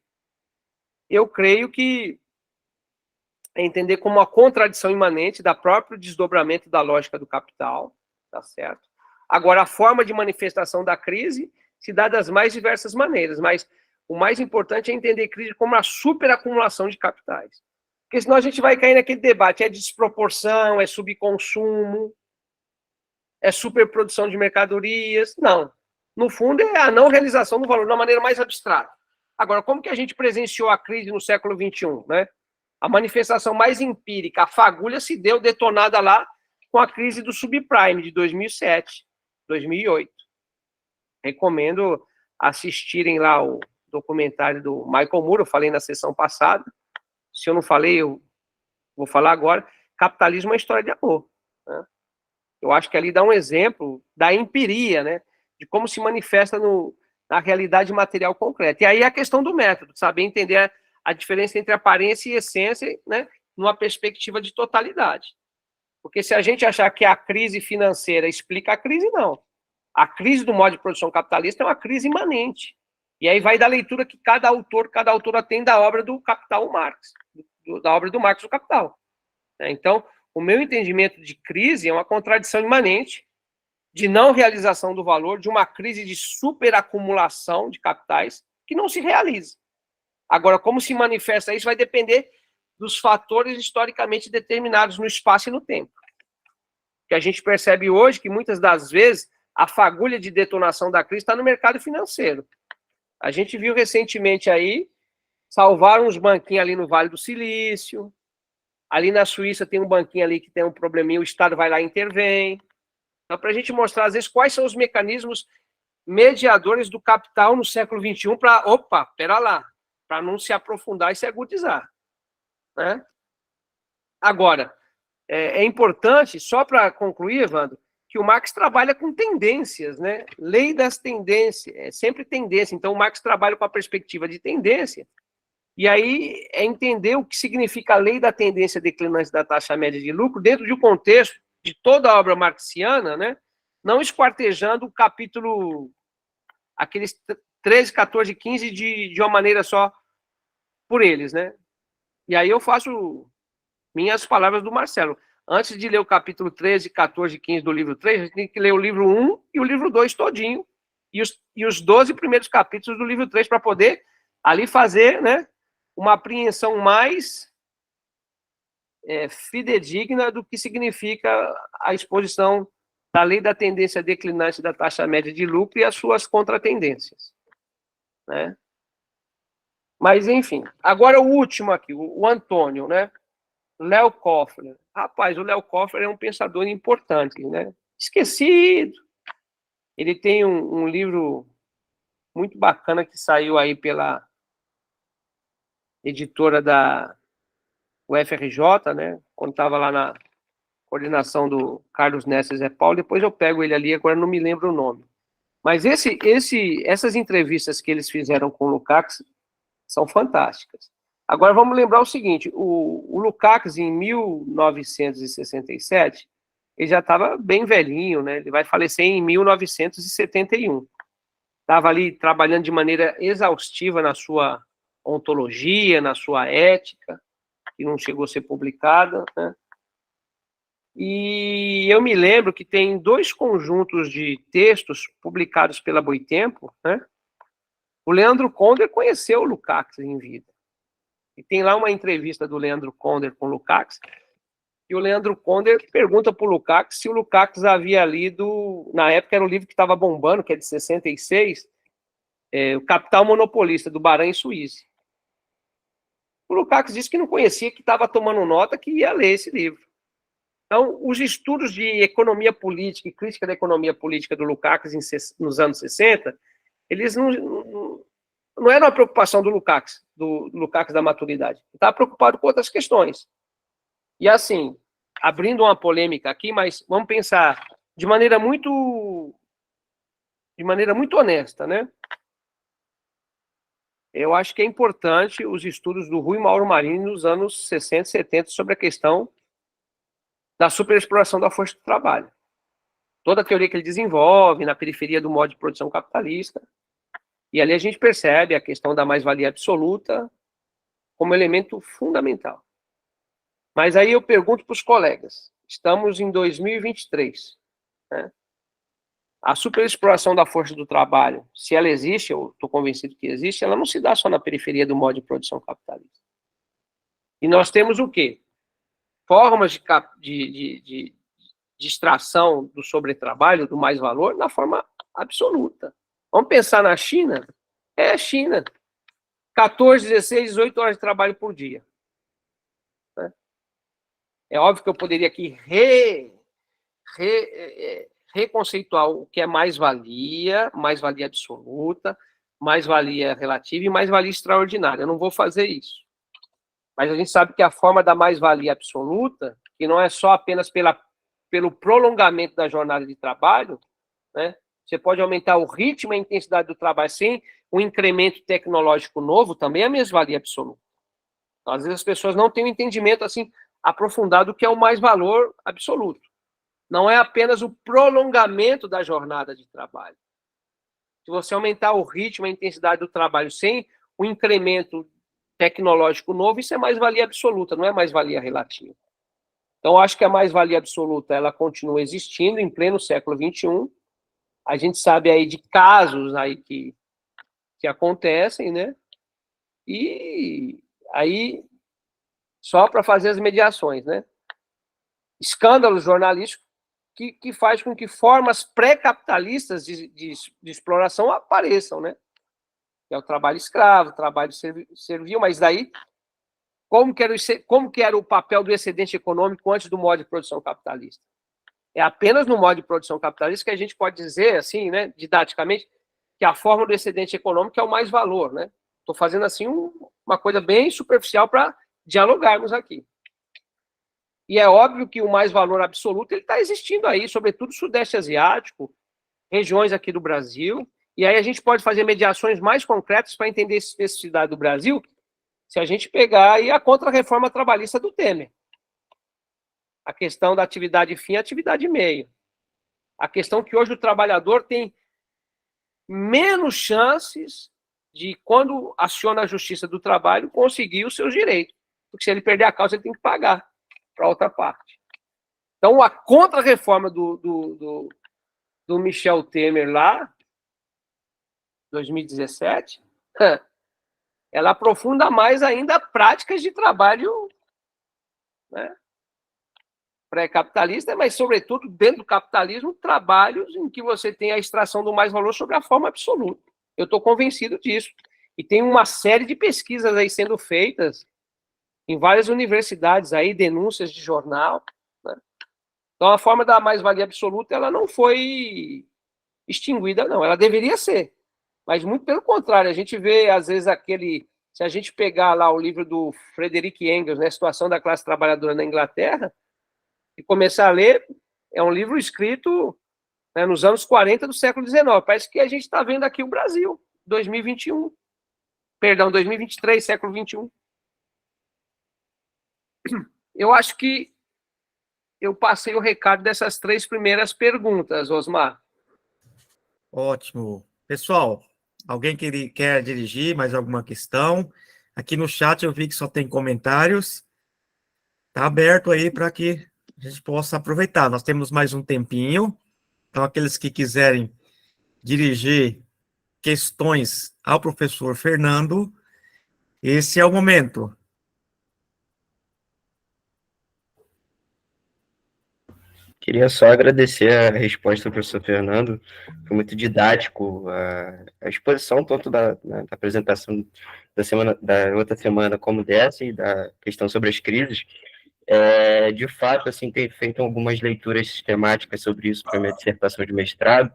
Speaker 2: eu creio que é entender como uma contradição imanente da próprio desdobramento da lógica do capital, tá certo? Agora, a forma de manifestação da crise se dá das mais diversas maneiras, mas o mais importante é entender crise como a superacumulação de capitais. Porque senão a gente vai cair naquele debate, é desproporção, é subconsumo, é superprodução de mercadorias. Não. No fundo, é a não realização do valor, de uma maneira mais abstrata. Agora, como que a gente presenciou a crise no século XXI, né? A manifestação mais empírica, a fagulha se deu detonada lá com a crise do subprime de 2007, 2008. Recomendo assistirem lá o documentário do Michael Moore, eu falei na sessão passada. Se eu não falei, eu vou falar agora. Capitalismo é uma história de amor, né? Eu acho que ali dá um exemplo da empiria, né? De como se manifesta na realidade material concreta. E aí a questão do método, saber entender a diferença entre aparência e essência, né, numa perspectiva de totalidade. Porque se a gente achar que a crise financeira explica a crise, não. A crise do modo de produção capitalista é uma crise imanente. E aí vai da leitura que cada autora tem da obra do Capital Marx, da obra do Marx do Capital. Então, o meu entendimento de crise é uma contradição imanente de não realização do valor, de uma crise de superacumulação de capitais que não se realiza. Agora, como se manifesta isso vai depender dos fatores historicamente determinados no espaço e no tempo. Que a gente percebe hoje que, muitas das vezes, a fagulha de detonação da crise está no mercado financeiro. A gente viu recentemente aí, salvaram uns banquinhos ali no Vale do Silício, ali na Suíça tem um banquinho ali que tem um probleminha, o Estado vai lá e intervém. Então, para a gente mostrar, às vezes, quais são os mecanismos mediadores do capital no século XXI para, pera lá, para não se aprofundar e se agudizar. Né? Agora, é importante, só para concluir, Evandro, que o Marx trabalha com tendências, né? Lei das tendências, é sempre tendência. Então, o Marx trabalha com a perspectiva de tendência, e aí é entender o que significa a lei da tendência declinante da taxa média de lucro dentro de um contexto de toda a obra marxiana, né? Não esquartejando o capítulo, aqueles 13, 14, 15 de uma maneira só por eles, né? E aí eu faço minhas palavras do Marcelo. Antes de ler o capítulo 13, 14 e 15 do livro 3, a gente tem que ler o livro 1 e o livro 2 todinho, e os 12 primeiros capítulos do livro 3, para poder ali fazer, né, uma apreensão mais fidedigna do que significa a exposição da lei da tendência declinante da taxa média de lucro e as suas contratendências. Né? Mas, enfim. Agora o último aqui, o Antônio, né? Léo Koffler. Rapaz, o Léo Koffler é um pensador importante, né? Esquecido. Ele tem um livro muito bacana que saiu aí pela editora da UFRJ, né? Quando estava lá na coordenação do Carlos Nessa Zé Paulo, depois eu pego ele ali, agora não me lembro o nome. Mas essas entrevistas que eles fizeram com o Lukács são fantásticas. Agora vamos lembrar o seguinte, o Lukács, em 1967, ele já estava bem velhinho, né? Ele vai falecer em 1971. Estava ali trabalhando de maneira exaustiva na sua ontologia, na sua ética, que não chegou a ser publicada, né? E eu me lembro que tem 2 conjuntos de textos publicados pela Boitempo, né? O Leandro Conder conheceu o Lukács em vida. E tem lá uma entrevista do Leandro Conder com o Lukács, e o Leandro Conder pergunta para o Lukács se o Lukács havia lido, na época era um livro que estava bombando, que é de 66, O Capital Monopolista, do Baran Suíça. O Lukács disse que não conhecia, que estava tomando nota, que ia ler esse livro. Então, os estudos de economia política e crítica da economia política do Lukács nos anos 60, eles não era uma preocupação do Lukács da maturidade. Ele estava preocupado com outras questões. E assim, abrindo uma polêmica aqui, mas vamos pensar de maneira muito honesta, né? Eu acho que é importante os estudos do Rui Mauro Marini nos anos 60 e 70 sobre a questão da superexploração da força de trabalho. Toda a teoria que ele desenvolve na periferia do modo de produção capitalista. E ali a gente percebe a questão da mais-valia absoluta como elemento fundamental. Mas aí eu pergunto para os colegas, estamos em 2023, né? A superexploração da força do trabalho, se ela existe, eu estou convencido que existe, ela não se dá só na periferia do modo de produção capitalista. E nós temos o quê? Formas de extração do sobretrabalho, do mais-valor, na forma absoluta. Vamos pensar na China? É a China. 14, 16, 18 horas de trabalho por dia. É óbvio que eu poderia aqui reconceituar o que é mais-valia absoluta, mais-valia relativa e mais-valia extraordinária. Eu não vou fazer isso. Mas a gente sabe que a forma da mais-valia absoluta, que não é só apenas pelo prolongamento da jornada de trabalho, né? você pode aumentar o ritmo e a intensidade do trabalho sem um incremento tecnológico novo, também é mais-valia absoluta. Então, às vezes as pessoas não têm um entendimento assim aprofundado do que é o mais-valor absoluto. Não é apenas o prolongamento da jornada de trabalho. Se você aumentar o ritmo e a intensidade do trabalho sem o incremento tecnológico novo, isso é mais-valia absoluta, não é mais-valia relativa. Então, acho que a mais-valia absoluta, ela continua existindo em pleno século XXI. A gente sabe aí de casos aí que acontecem, né? E aí, só para fazer as mediações, né? Escândalos jornalísticos que faz com que formas pré-capitalistas de exploração apareçam, né? Que é o trabalho escravo, o trabalho servil, mas daí, como que era o papel do excedente econômico antes do modo de produção capitalista? É apenas no modo de produção capitalista que a gente pode dizer, assim, né, didaticamente, que a forma do excedente econômico é o mais valor, né? Estou fazendo, assim, uma coisa bem superficial para dialogarmos aqui. E é óbvio que o mais valor absoluto ele está existindo aí, sobretudo no Sudeste Asiático, regiões aqui do Brasil, e aí a gente pode fazer mediações mais concretas para entender a especificidade do Brasil, se a gente pegar aí a contra-reforma trabalhista do Temer. A questão da atividade fim e atividade meio. A questão que hoje o trabalhador tem menos chances de, quando aciona a justiça do trabalho, conseguir os seus direitos. Porque se ele perder a causa, ele tem que pagar para outra parte. Então, a contra-reforma do Michel Temer lá, 2017, ela aprofunda mais ainda práticas de trabalho, né, pré-capitalista, mas, sobretudo, dentro do capitalismo, trabalhos em que você tem a extração do mais-valor sobre a forma absoluta. Eu estou convencido disso. E tem uma série de pesquisas aí sendo feitas em várias universidades, aí, denúncias de jornal. Né? Então, a forma da mais-valia absoluta ela não foi extinguida, não. Ela deveria ser. Mas, muito pelo contrário, a gente vê, às vezes, se a gente pegar lá o livro do Frederick Engels, né, Situação da Classe Trabalhadora na Inglaterra, e começar a ler, é um livro escrito, né, nos anos 40 do século XIX. Parece que a gente está vendo aqui o Brasil, 2021. Perdão, 2023, século XXI. Eu acho que eu passei o recado dessas 3 primeiras perguntas, Osmar.
Speaker 1: Ótimo. Pessoal, alguém que quer dirigir mais alguma questão? Aqui no chat eu vi que só tem comentários. Está aberto aí para que a gente possa aproveitar. Nós temos mais um tempinho. Então, aqueles que quiserem dirigir questões ao professor Fernando, esse é o momento.
Speaker 4: Queria só agradecer a resposta do professor Fernando, foi muito didático a exposição tanto da apresentação da outra semana como dessa e da questão sobre as crises. De fato, assim, tenho feito algumas leituras sistemáticas sobre isso para minha dissertação de mestrado,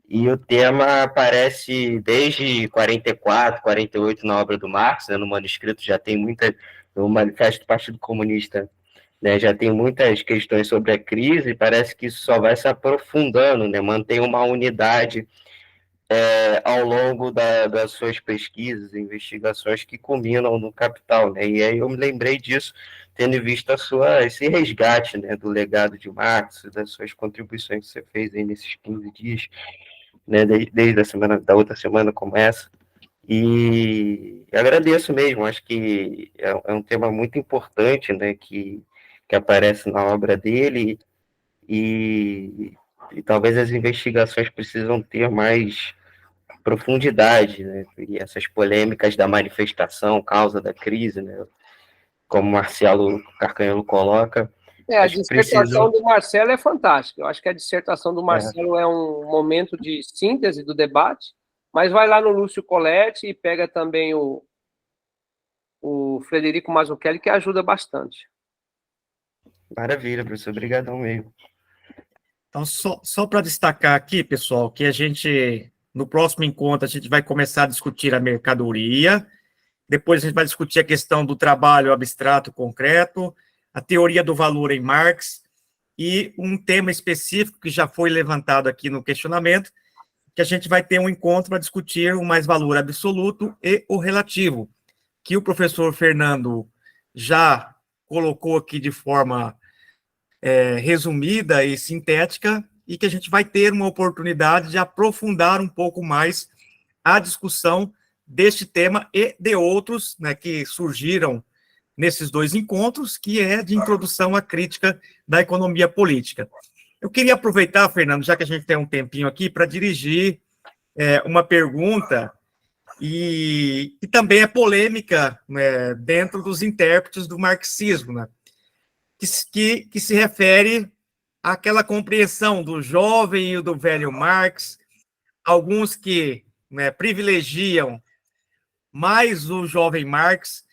Speaker 4: e o tema aparece desde 44, 48 na obra do Marx, né, no manuscrito já tem no Manifesto do Partido Comunista, né, já tem muitas questões sobre a crise, e parece que isso só vai se aprofundando, né, mantém uma unidade ao longo das suas pesquisas, investigações que culminam no Capital, né, e aí eu me lembrei disso, tendo visto esse resgate, né, do legado de Marx, das suas contribuições que você fez aí nesses 15 dias, né, desde da outra semana como essa, e agradeço mesmo, acho que é um tema muito importante, né, que aparece na obra dele, e talvez as investigações precisam ter mais profundidade, né, e essas polêmicas da manifestação, causa da crise, né, como Marcelo Carcanholo coloca.
Speaker 2: A dissertação do Marcelo é fantástica. Eu acho que a dissertação do Marcelo é um momento de síntese do debate, mas vai lá no Lúcio Coletti e pega também o Frederico Mazzucchelli, que ajuda bastante.
Speaker 4: Maravilha, professor. Obrigadão mesmo.
Speaker 1: Então, só para destacar aqui, pessoal, que no próximo encontro, a gente vai começar a discutir a mercadoria, depois a gente vai discutir a questão do trabalho abstrato concreto, a teoria do valor em Marx, e um tema específico que já foi levantado aqui no questionamento, que a gente vai ter um encontro para discutir o mais-valor absoluto e o relativo, que o professor Fernando já colocou aqui de forma resumida e sintética, e que a gente vai ter uma oportunidade de aprofundar um pouco mais a discussão deste tema e de outros, né, que surgiram nesses dois encontros, que é de introdução à crítica da economia política. Eu queria aproveitar, Fernando, já que a gente tem um tempinho aqui, para dirigir uma pergunta, e também é polêmica, né, dentro dos intérpretes do marxismo, né, que se refere àquela compreensão do jovem e do velho Marx, alguns que, né, privilegiam mais o jovem Marx,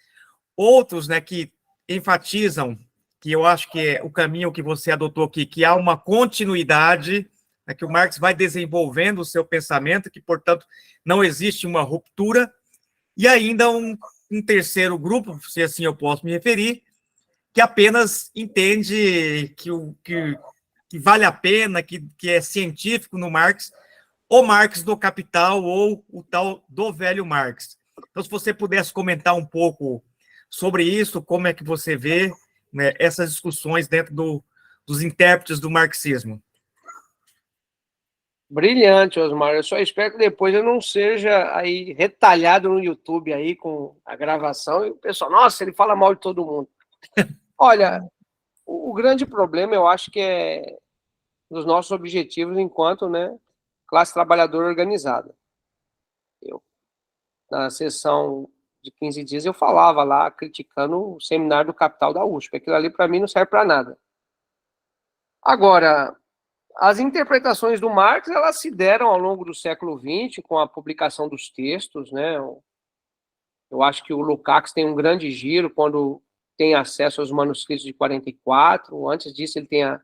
Speaker 1: outros, né, que enfatizam, que eu acho que é o caminho que você adotou aqui, que há uma continuidade, né, que o Marx vai desenvolvendo o seu pensamento, que, portanto, não existe uma ruptura, e ainda um terceiro grupo, se assim eu posso me referir, que apenas entende que vale a pena, que é científico no Marx, o Marx do Capital ou o tal do velho Marx. Então, se você pudesse comentar um pouco sobre isso, como é que você vê, né, essas discussões dentro dos intérpretes do marxismo.
Speaker 2: Brilhante, Osmar. Eu só espero que depois eu não seja aí retalhado no YouTube aí com a gravação e o pessoal, nossa, ele fala mal de todo mundo. Olha, o grande problema, eu acho que é dos nossos objetivos enquanto, né, classe trabalhadora organizada. Na sessão de 15 dias, eu falava lá, criticando o seminário do Capital da USP. Aquilo ali, para mim, não serve para nada. Agora, as interpretações do Marx, elas se deram ao longo do século XX, com a publicação dos textos, né? Eu acho que o Lukács tem um grande giro quando tem acesso aos manuscritos de 44. Antes disso, ele tem a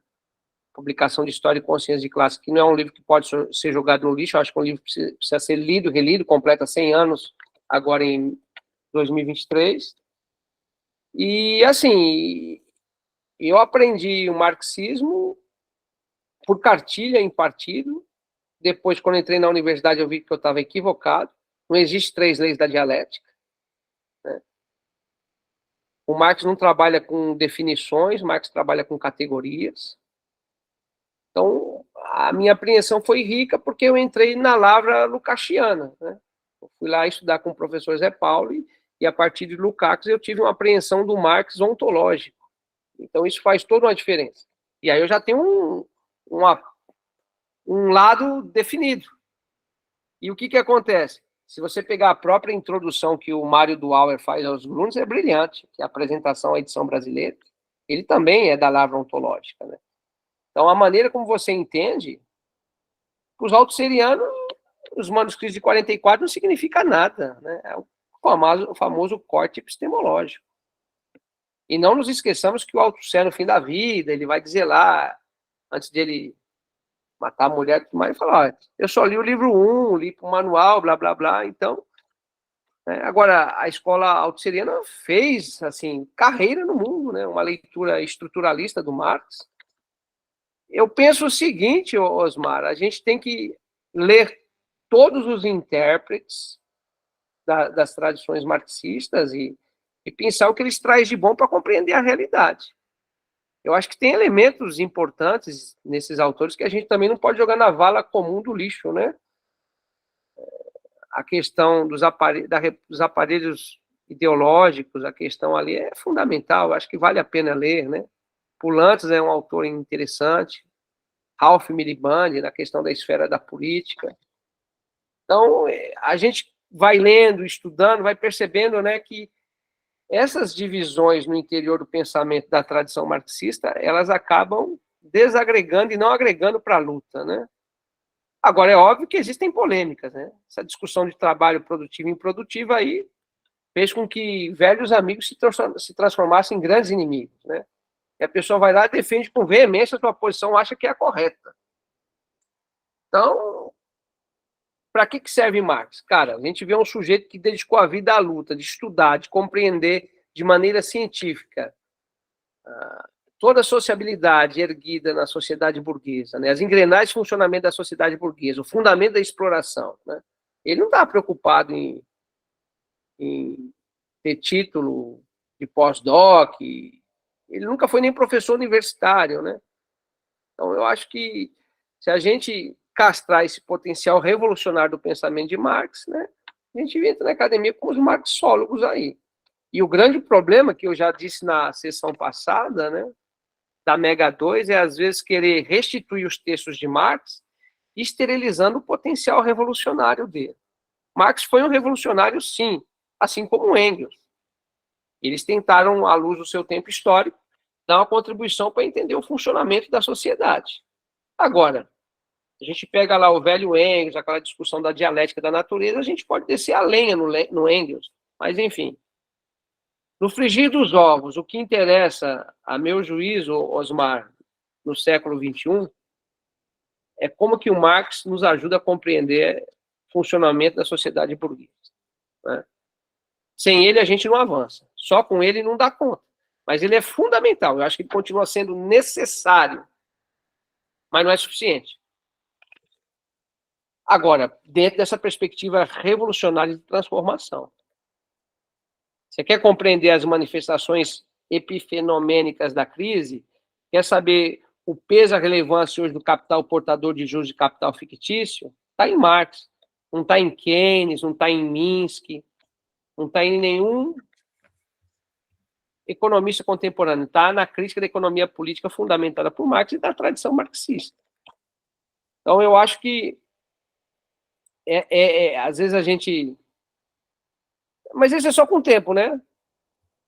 Speaker 2: publicação de História e Consciência de Classe, que não é um livro que pode ser jogado no lixo. Eu acho que é um livro que precisa ser lido, relido, completa 100 anos agora em 2023. E, assim, eu aprendi o marxismo por cartilha em partido. Depois, quando entrei na universidade, eu vi que eu estava equivocado. Não existe 3 leis da dialética, né? O Marx não trabalha com definições, o Marx trabalha com categorias. Então, a minha apreensão foi rica porque eu entrei na lavra lukáciana, né? Eu fui lá estudar com o professor Zé Paulo e a partir de Lukács eu tive uma apreensão do Marx ontológico. Então, isso faz toda uma diferença. E aí eu já tenho um lado definido. E o que acontece? Se você pegar a própria introdução que o Mário Duauer faz aos Grunds, é brilhante, que é a apresentação à edição brasileira. Ele também é da lavra ontológica, né? Então, a maneira como você entende, para os autosserianos, os manuscritos de 44 não significa nada, né? É o famoso corte epistemológico. E não nos esqueçamos que o Althusser, no fim da vida, ele vai dizer lá, antes de ele matar a mulher, tudo mais, ele fala, eu só li o livro 1, li o manual, blá, blá, blá. Então, né? Agora, a escola althusseriana fez, assim, carreira no mundo, né? Uma leitura estruturalista do Marx. Eu penso o seguinte, Osmar, a gente tem que ler todos os intérpretes das tradições marxistas e pensar o que eles trazem de bom para compreender a realidade. Eu acho que tem elementos importantes nesses autores que a gente também não pode jogar na vala comum do lixo, né? A questão dos aparelhos ideológicos, a questão ali é fundamental, acho que vale a pena ler, né? Poulantzas é um autor interessante, Ralph Miliband, na questão da esfera da política. Então, a gente vai lendo, estudando, vai percebendo, né, que essas divisões no interior do pensamento da tradição marxista, elas acabam desagregando e não agregando para a luta, né? Agora, é óbvio que existem polêmicas, né? Essa discussão de trabalho produtivo e improdutivo aí fez com que velhos amigos se transformassem em grandes inimigos, né? E a pessoa vai lá e defende com veemência a sua posição, acha que é a correta. Então, para que serve Marx? Cara, a gente vê um sujeito que dedicou a vida à luta, de estudar, de compreender de maneira científica toda a sociabilidade erguida na sociedade burguesa, né? As engrenagens de funcionamento da sociedade burguesa, o fundamento da exploração, né? Ele não estava preocupado em ter título de pós-doc, ele nunca foi nem professor universitário, né? Então, eu acho que se a gente castrar esse potencial revolucionário do pensamento de Marx, né, a gente entra na academia com os marxólogos aí. E o grande problema, que eu já disse na sessão passada, né, da Mega 2, é, às vezes, querer restituir os textos de Marx, esterilizando o potencial revolucionário dele. Marx foi um revolucionário, sim, assim como Engels. Eles tentaram, à luz do seu tempo histórico, dar uma contribuição para entender o funcionamento da sociedade. Agora, a gente pega lá o velho Engels, aquela discussão da dialética da natureza, a gente pode descer a lenha no Engels, mas, enfim. No frigir dos ovos, o que interessa, a meu juízo, Osmar, no século XXI, é como que o Marx nos ajuda a compreender o funcionamento da sociedade burguesa, né? Sem ele, a gente não avança. Só com ele não dá conta. Mas ele é fundamental. Eu acho que ele continua sendo necessário, mas não é suficiente. Agora, dentro dessa perspectiva revolucionária de transformação. Você quer compreender as manifestações epifenomênicas da crise? Quer saber o peso e a relevância hoje do capital portador de juros de capital fictício? Está em Marx. Não está em Keynes, não está em Minsky, não está em nenhum economista contemporâneo. Está na crítica da economia política fundamentada por Marx e da tradição marxista. Então, eu acho que às vezes a gente... Mas isso é só com o tempo, né?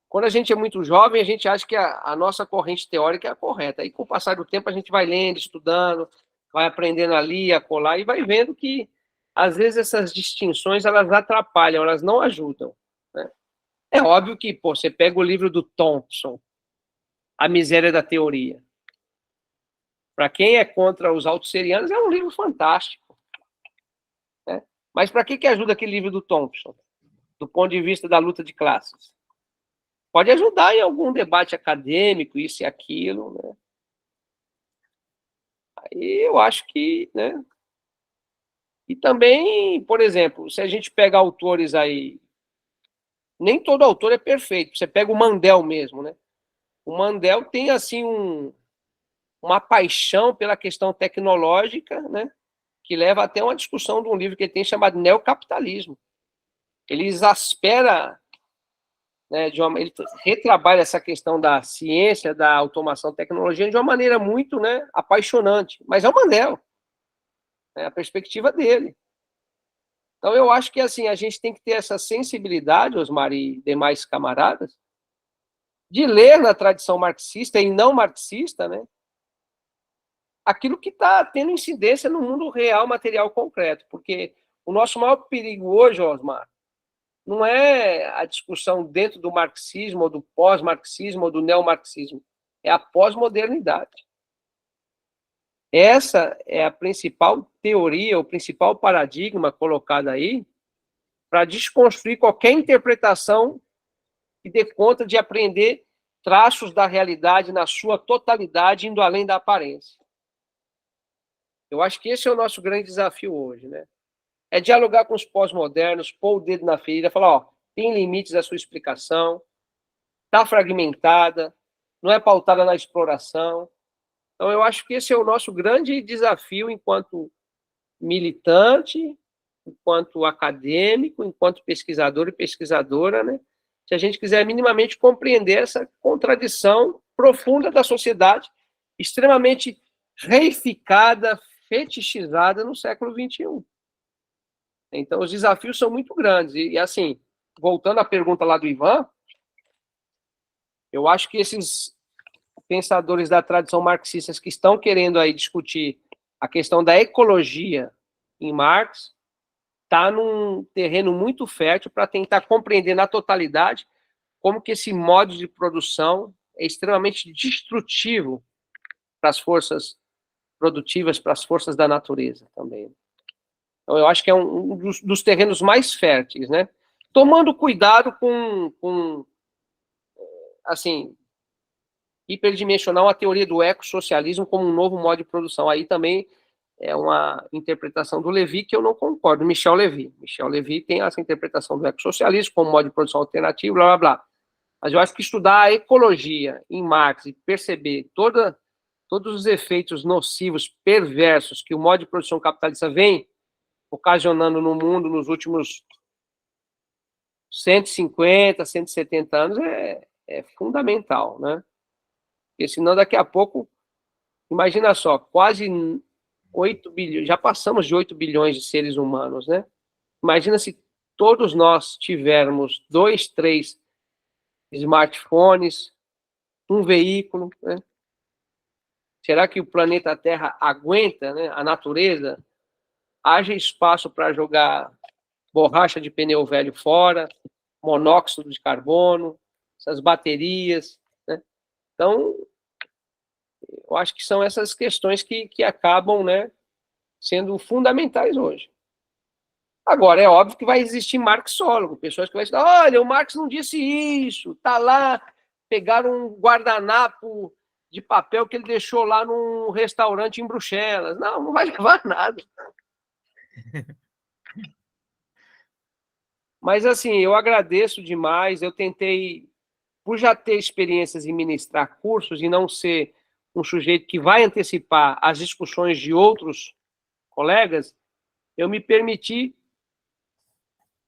Speaker 2: Quando a gente é muito jovem, a gente acha que a nossa corrente teórica é a correta. Aí, com o passar do tempo, a gente vai lendo, estudando, vai aprendendo ali, a colar, e vai vendo que, às vezes, essas distinções, elas atrapalham, elas não ajudam, né? É óbvio que, pô, você pega o livro do Thompson, A Miséria da Teoria. Para quem é contra os autosserianos, é um livro fantástico, né? Mas para que ajuda aquele livro do Thompson, do ponto de vista da luta de classes? Pode ajudar em algum debate acadêmico, isso e aquilo, né? Aí eu acho que, né? E também, por exemplo, se a gente pega autores aí, nem todo autor é perfeito. Você pega o Mandel mesmo, né? O Mandel tem, assim, uma paixão pela questão tecnológica, né? Que leva até uma discussão de um livro que ele tem chamado Neocapitalismo. Ele exaspera, né, ele retrabalha essa questão da ciência, da automação, tecnologia de uma maneira muito, né, apaixonante. Mas é o Mandel, é a perspectiva dele. Então, eu acho que assim a gente tem que ter essa sensibilidade, Osmar e demais camaradas, de ler na tradição marxista e não marxista, né, aquilo que está tendo incidência no mundo real, material, concreto. Porque o nosso maior perigo hoje, Osmar, não é a discussão dentro do marxismo, ou do pós-marxismo, ou do neomarxismo. É a pós-modernidade. Essa é a principal teoria, o principal paradigma colocado aí para desconstruir qualquer interpretação que dê conta de apreender traços da realidade na sua totalidade, indo além da aparência. Eu acho que esse é o nosso grande desafio hoje, né? É dialogar com os pós-modernos, pôr o dedo na ferida, falar, ó, tem limites a sua explicação, está fragmentada, não é pautada na exploração. Então, eu acho que esse é o nosso grande desafio enquanto militante, enquanto acadêmico, enquanto pesquisador e pesquisadora, né? Se a gente quiser minimamente compreender essa contradição profunda da sociedade, extremamente reificada, fetichizada no século XXI. Então, os desafios são muito grandes. E assim, voltando à pergunta lá do Ivan, eu acho que esses pensadores da tradição marxista que estão querendo aí discutir a questão da ecologia em Marx está num terreno muito fértil para tentar compreender na totalidade como que esse modo de produção é extremamente destrutivo para as forças produtivas, para as forças da natureza também. Então, eu acho que é um dos terrenos mais férteis, né? Tomando cuidado com assim, hiperdimensional a teoria do ecossocialismo como um novo modo de produção. Aí também é uma interpretação do Levy que eu não concordo, Michel Levy. Michel Levy tem essa interpretação do ecossocialismo como modo de produção alternativo, blá, blá, blá. Mas eu acho que estudar a ecologia em Marx e perceber todos os efeitos nocivos, perversos, que o modo de produção capitalista vem ocasionando no mundo nos últimos 150, 170 anos é fundamental, né? Porque senão daqui a pouco, imagina só, quase 8 bilhões, já passamos de 8 bilhões de seres humanos, né? Imagina se todos nós tivermos 2, 3 smartphones, um veículo, né? Será que o planeta Terra aguenta, né? A natureza? Haja espaço para jogar borracha de pneu velho fora, monóxido de carbono, essas baterias, né? Então, eu acho que são essas questões que acabam, né, sendo fundamentais hoje. Agora, é óbvio que vai existir marxólogo, pessoas que vão dizer, olha, o Marx não disse isso, tá lá, pegaram um guardanapo de papel que ele deixou lá num restaurante em Bruxelas. Não vai levar nada. Mas, assim, eu agradeço demais, eu tentei, por já ter experiências em ministrar cursos e não ser um sujeito que vai antecipar as discussões de outros colegas, eu me permiti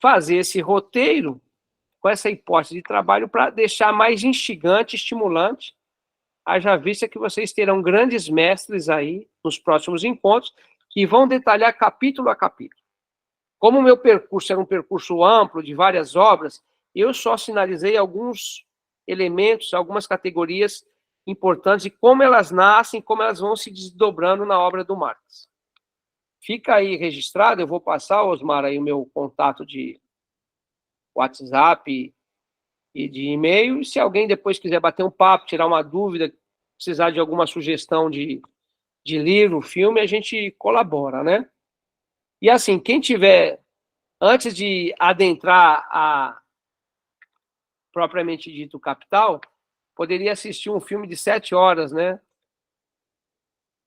Speaker 2: fazer esse roteiro com essa hipótese de trabalho para deixar mais instigante, estimulante, haja vista que vocês terão grandes mestres aí nos próximos encontros que vão detalhar capítulo a capítulo. Como o meu percurso era um percurso amplo de várias obras, eu só sinalizei alguns elementos, algumas categorias importantes de como elas nascem, como elas vão se desdobrando na obra do Marx. Fica aí registrado, eu vou passar, Osmar, aí o meu contato de WhatsApp e de e-mail, e se alguém depois quiser bater um papo, tirar uma dúvida, precisar de alguma sugestão de livro, filme, a gente colabora, né? E assim, quem tiver, antes de adentrar a propriamente dito Capital, poderia assistir um filme de 7 horas, né?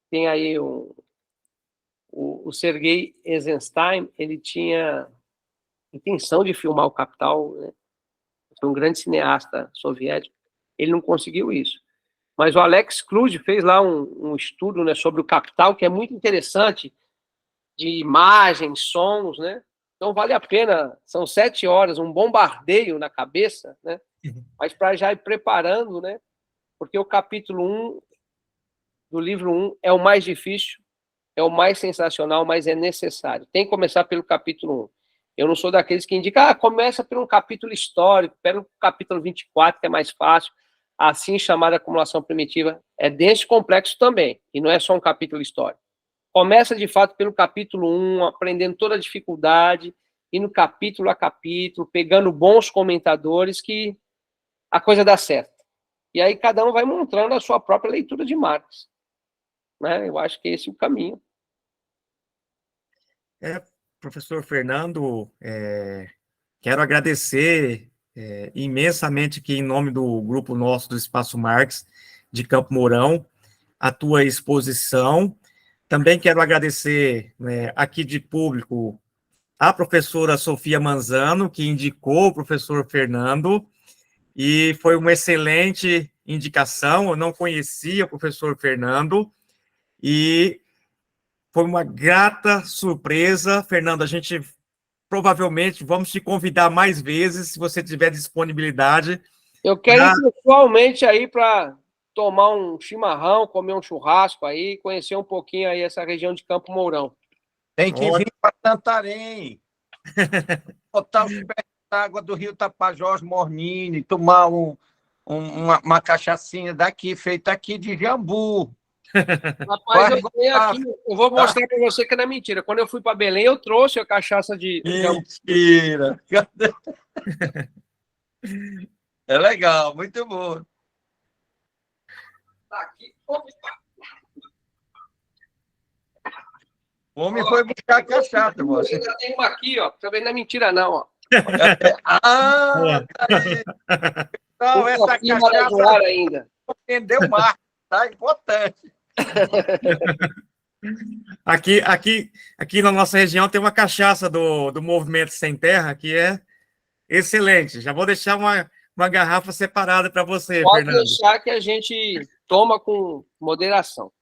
Speaker 2: Tem aí o Sergei Eisenstein, ele tinha intenção de filmar o Capital, né? Foi um grande cineasta soviético, ele não conseguiu isso. Mas o Alex Kluge fez lá um estudo, né, sobre o Capital, que é muito interessante, de imagens, sons, né? Então vale a pena, são 7 horas, um bombardeio na cabeça, né? Mas para já ir preparando, né? Porque o capítulo 1 do livro 1 é o mais difícil, é o mais sensacional, mas é necessário. Tem que começar pelo capítulo 1. Eu não sou daqueles que indicam, começa por um capítulo histórico, pelo capítulo 24, que é mais fácil, assim chamada acumulação primitiva. É denso e complexo também, e não é só um capítulo histórico. Começa, de fato, pelo capítulo 1, aprendendo toda a dificuldade, e no capítulo a capítulo, pegando bons comentadores, que a coisa dá certo. E aí cada um vai montando a sua própria leitura de Marx. Né? Eu acho que esse é o caminho.
Speaker 1: Professor Fernando, quero agradecer imensamente aqui em nome do grupo nosso do Espaço Marx de Campo Mourão, a tua exposição. Também quero agradecer aqui de público a professora Sofia Manzano, que indicou o professor Fernando, e foi uma excelente indicação. Eu não conhecia o professor Fernando, e foi uma grata surpresa. Fernando, a gente provavelmente vamos te convidar mais vezes, se você tiver disponibilidade.
Speaker 2: Eu quero ir pessoalmente aí para tomar um chimarrão, comer um churrasco aí, conhecer um pouquinho aí essa região de Campo Mourão.
Speaker 6: Tem que vir para Santarém, botar os pés na água do rio Tapajós Mornini, tomar uma cachaçinha daqui, feita aqui de jambu.
Speaker 2: Rapaz, eu vou mostrar para você que não é mentira. Quando eu fui para Belém, eu trouxe a cachaça de...
Speaker 6: Mentira! É legal, muito bom.
Speaker 2: Tá aqui. Opa.
Speaker 6: O homem foi buscar a cachaça, você.
Speaker 2: Ainda tem uma aqui, ó. Também não é mentira, não, ó.
Speaker 6: Ah, tá aí. Então, essa cachaça...
Speaker 2: ainda.
Speaker 6: Entendeu, Marcos? Tá importante.
Speaker 1: Aqui na nossa região tem uma cachaça do Movimento Sem Terra que é excelente. Já vou deixar uma garrafa separada para você,
Speaker 2: Pode
Speaker 1: Fernando.
Speaker 2: deixar que a gente toma com moderação.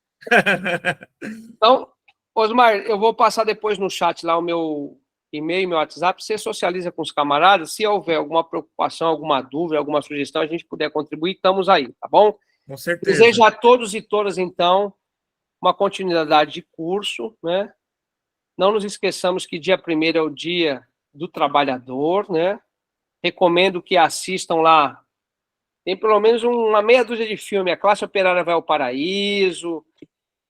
Speaker 2: Então, Osmar, eu vou passar depois no chat lá o meu e-mail, meu WhatsApp, você socializa com os camaradas, se houver alguma preocupação, alguma dúvida, alguma sugestão, a gente puder contribuir, estamos aí, tá bom?
Speaker 1: Com certeza.
Speaker 2: Desejo a todos e todas, então, uma continuidade de curso, né? Não nos esqueçamos que dia 1º é o dia do trabalhador, né? Recomendo que assistam lá, tem pelo menos uma meia dúzia de filmes, A Classe Operária Vai ao Paraíso,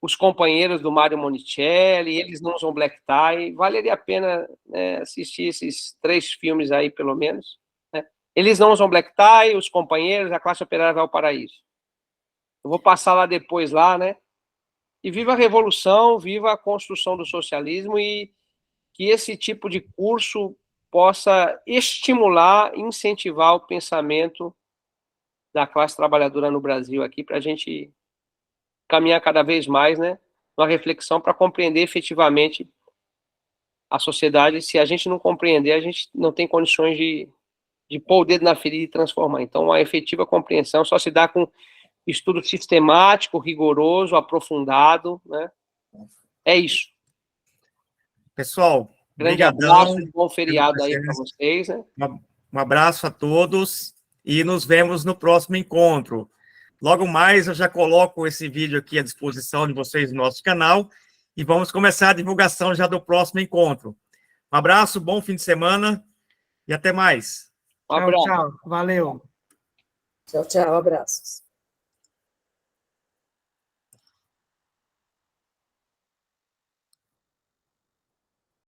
Speaker 2: Os Companheiros do Mário Monicelli, Eles Não Usam Black Tie, valeria a pena, né, assistir esses 3 filmes aí, pelo menos, né? Eles Não Usam Black Tie, Os Companheiros, A Classe Operária Vai ao Paraíso. Eu vou passar lá depois, lá, né? E viva a revolução, viva a construção do socialismo e que esse tipo de curso possa estimular, incentivar o pensamento da classe trabalhadora no Brasil aqui, para a gente caminhar cada vez mais, né, uma reflexão para compreender efetivamente a sociedade. Se a gente não compreender, a gente não tem condições de pôr o dedo na ferida e transformar. Então, a efetiva compreensão só se dá com estudo sistemático, rigoroso, aprofundado, né? É isso.
Speaker 1: Pessoal,
Speaker 2: Grande
Speaker 1: brigadão.
Speaker 2: abraço, bom feriado aí para vocês, né?
Speaker 1: Um abraço a todos e nos vemos no próximo encontro. Logo mais eu já coloco esse vídeo aqui à disposição de vocês no nosso canal e vamos começar a divulgação já do próximo encontro. Um abraço, bom fim de semana e até mais.
Speaker 2: Um abraço.
Speaker 3: Tchau, tchau. Valeu.
Speaker 5: Tchau, tchau, abraços.